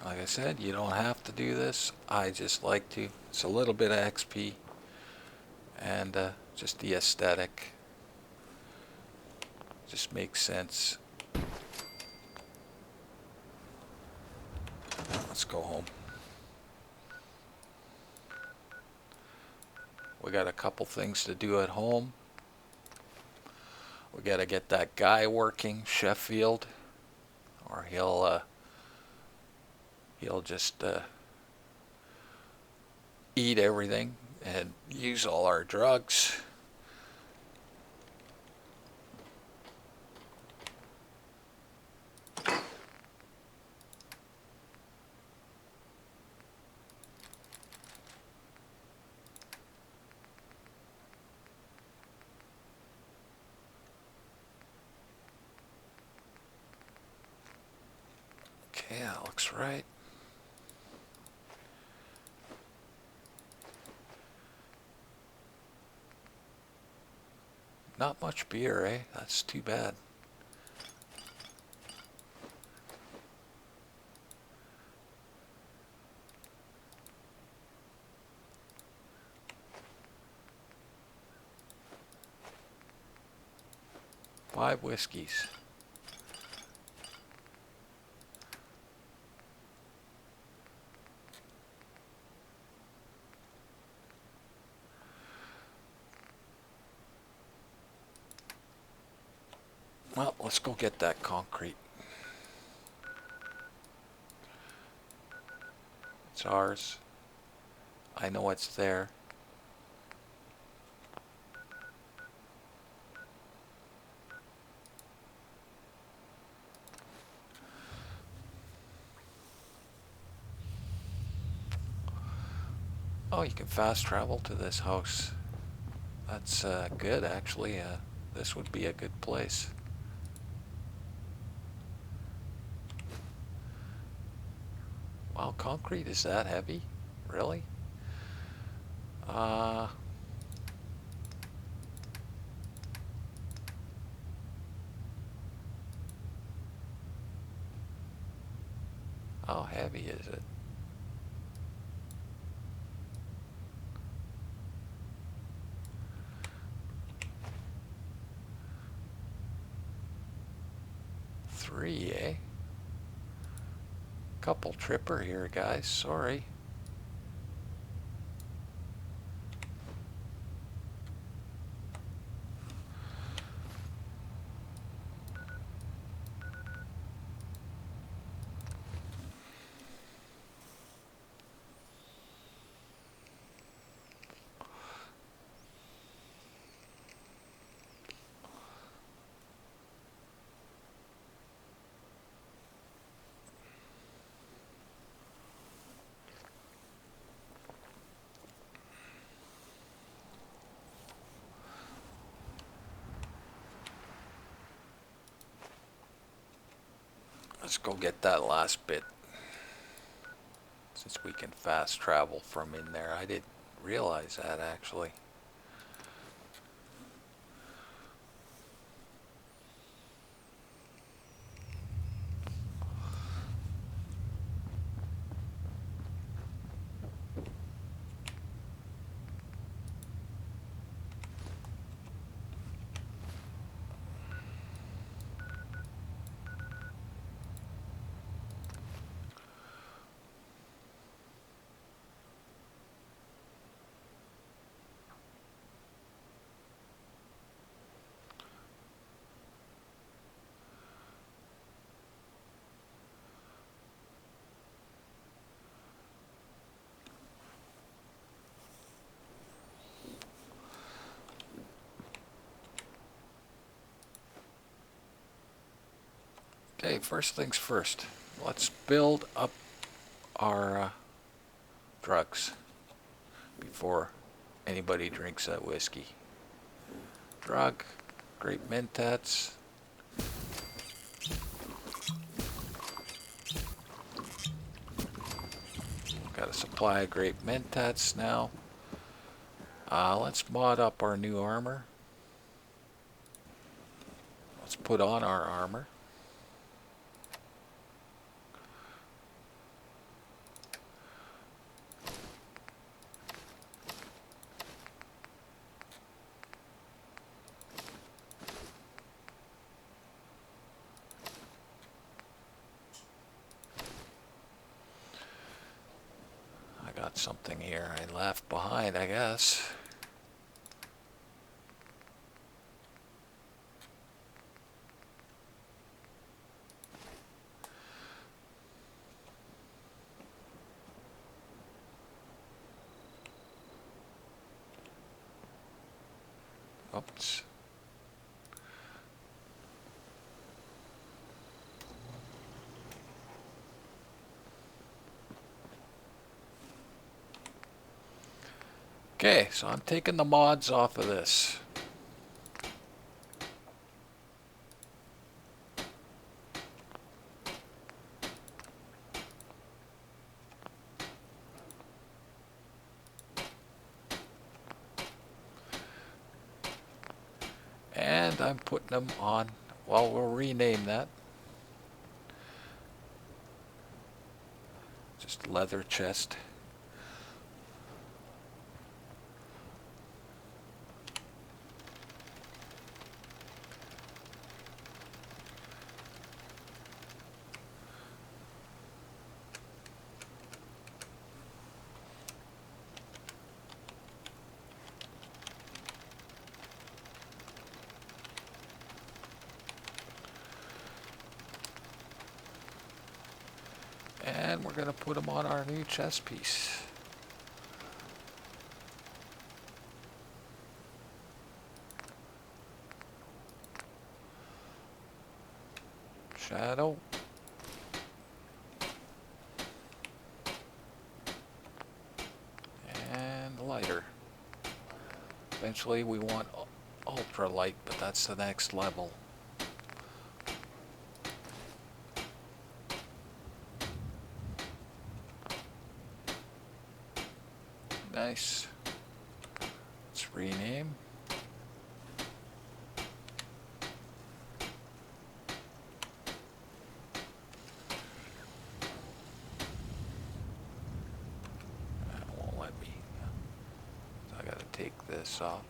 A: Like I said, you don't have to do this. I just like to. It's a little bit of XP and just the aesthetic. Just makes sense. Let's go home. We got a couple things to do at home. We got to get that guy working, Sheffield, or he'll just eat everything and use all our drugs. Okay, that looks right. Not much beer, eh? That's too bad. Five whiskeys. Well, let's go get that concrete. It's ours. I know it's there. Oh, you can fast travel to this house. That's good, actually. This would be a good place. Wow, concrete is that heavy? Really? How heavy is it? Three, eh? Couple tripper here, guys. Sorry. Let's go get that last bit. Since we can fast travel from in there. I didn't realize that actually. Okay, first things first. Let's build up our drugs before anybody drinks that whiskey. Drug, grape mentats. Got a supply of grape mentats now. Let's mod up our new armor. Let's put on our armor. Got something here I left behind, I guess. Oops. Okay, so I'm taking the mods off of this. And I'm putting them on, well, we'll rename that. Just leather chest. And we're going to put them on our new chest piece. Shadow. And lighter. Eventually we want ultra light, but that's the next level. Nice. Let's rename. That won't let me. So I gotta take this off.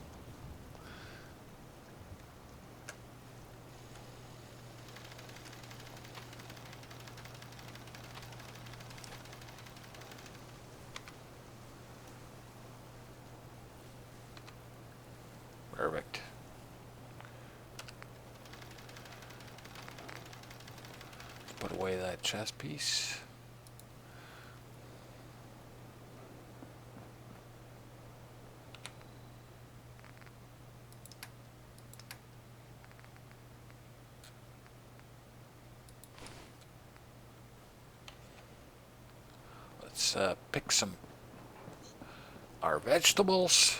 A: Perfect. Let's put away that chest piece. Let's pick our vegetables.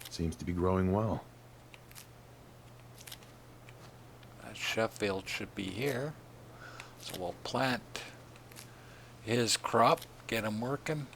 F: Seems to be growing well.
A: That Sheffield should be here. So we'll plant his crop, get him working.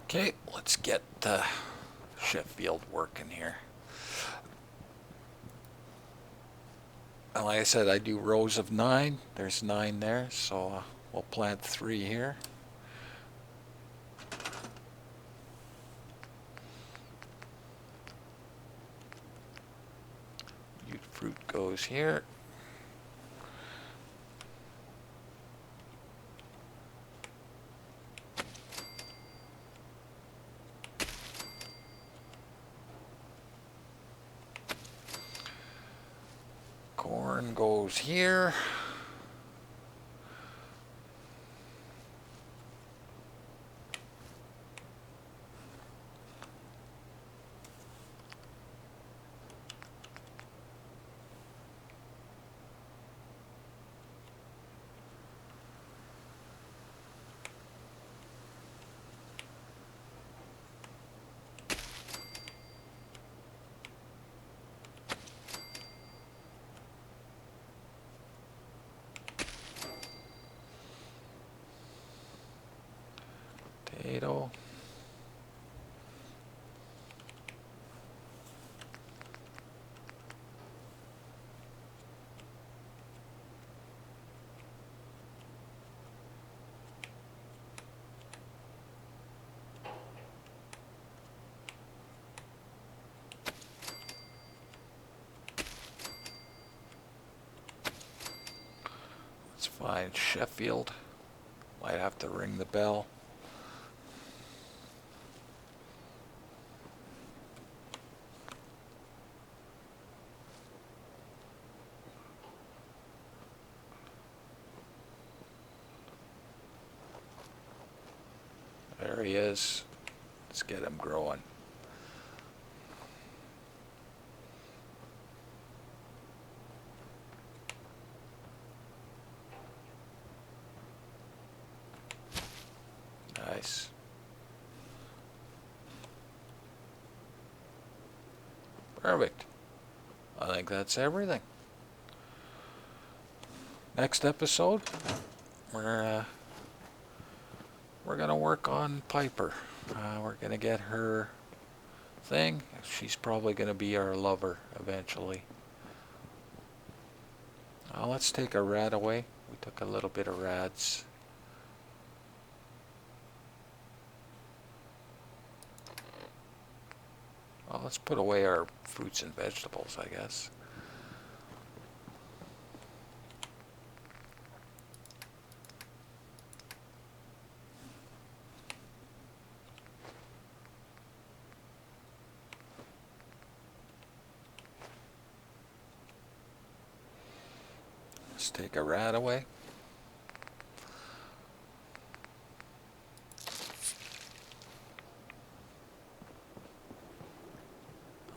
A: Okay, let's get Sheffield working here. And like I said, I do rows of 9. There's 9 there, so we'll plant 3 here. Fruit goes here. Corn goes here. Potato. Let's find Sheffield. Might have to ring the bell. There he is. Let's get him growing. Nice. Perfect. I think that's everything. Next episode, we're gonna work on Piper. We're gonna get her thing. She's probably gonna be our lover eventually. Let's take a rat away. We took a little bit of rats. Let's put away our fruits and vegetables, I guess. Let's take a rat away.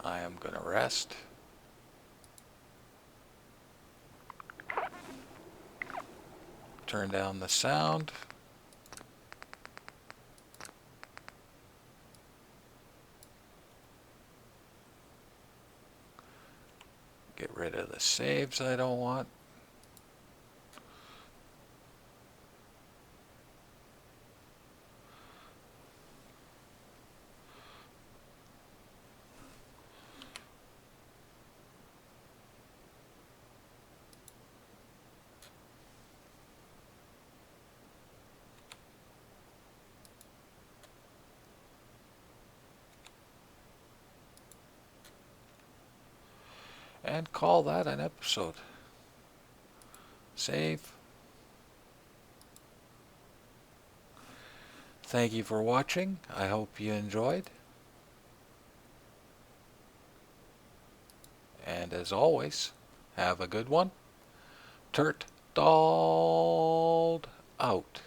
A: I am going to rest. Turn down the sound. Get rid of the saves I don't want. And call that an episode. Save. Thank you for watching. I hope you enjoyed. And as always, have a good one. Turt Dald out.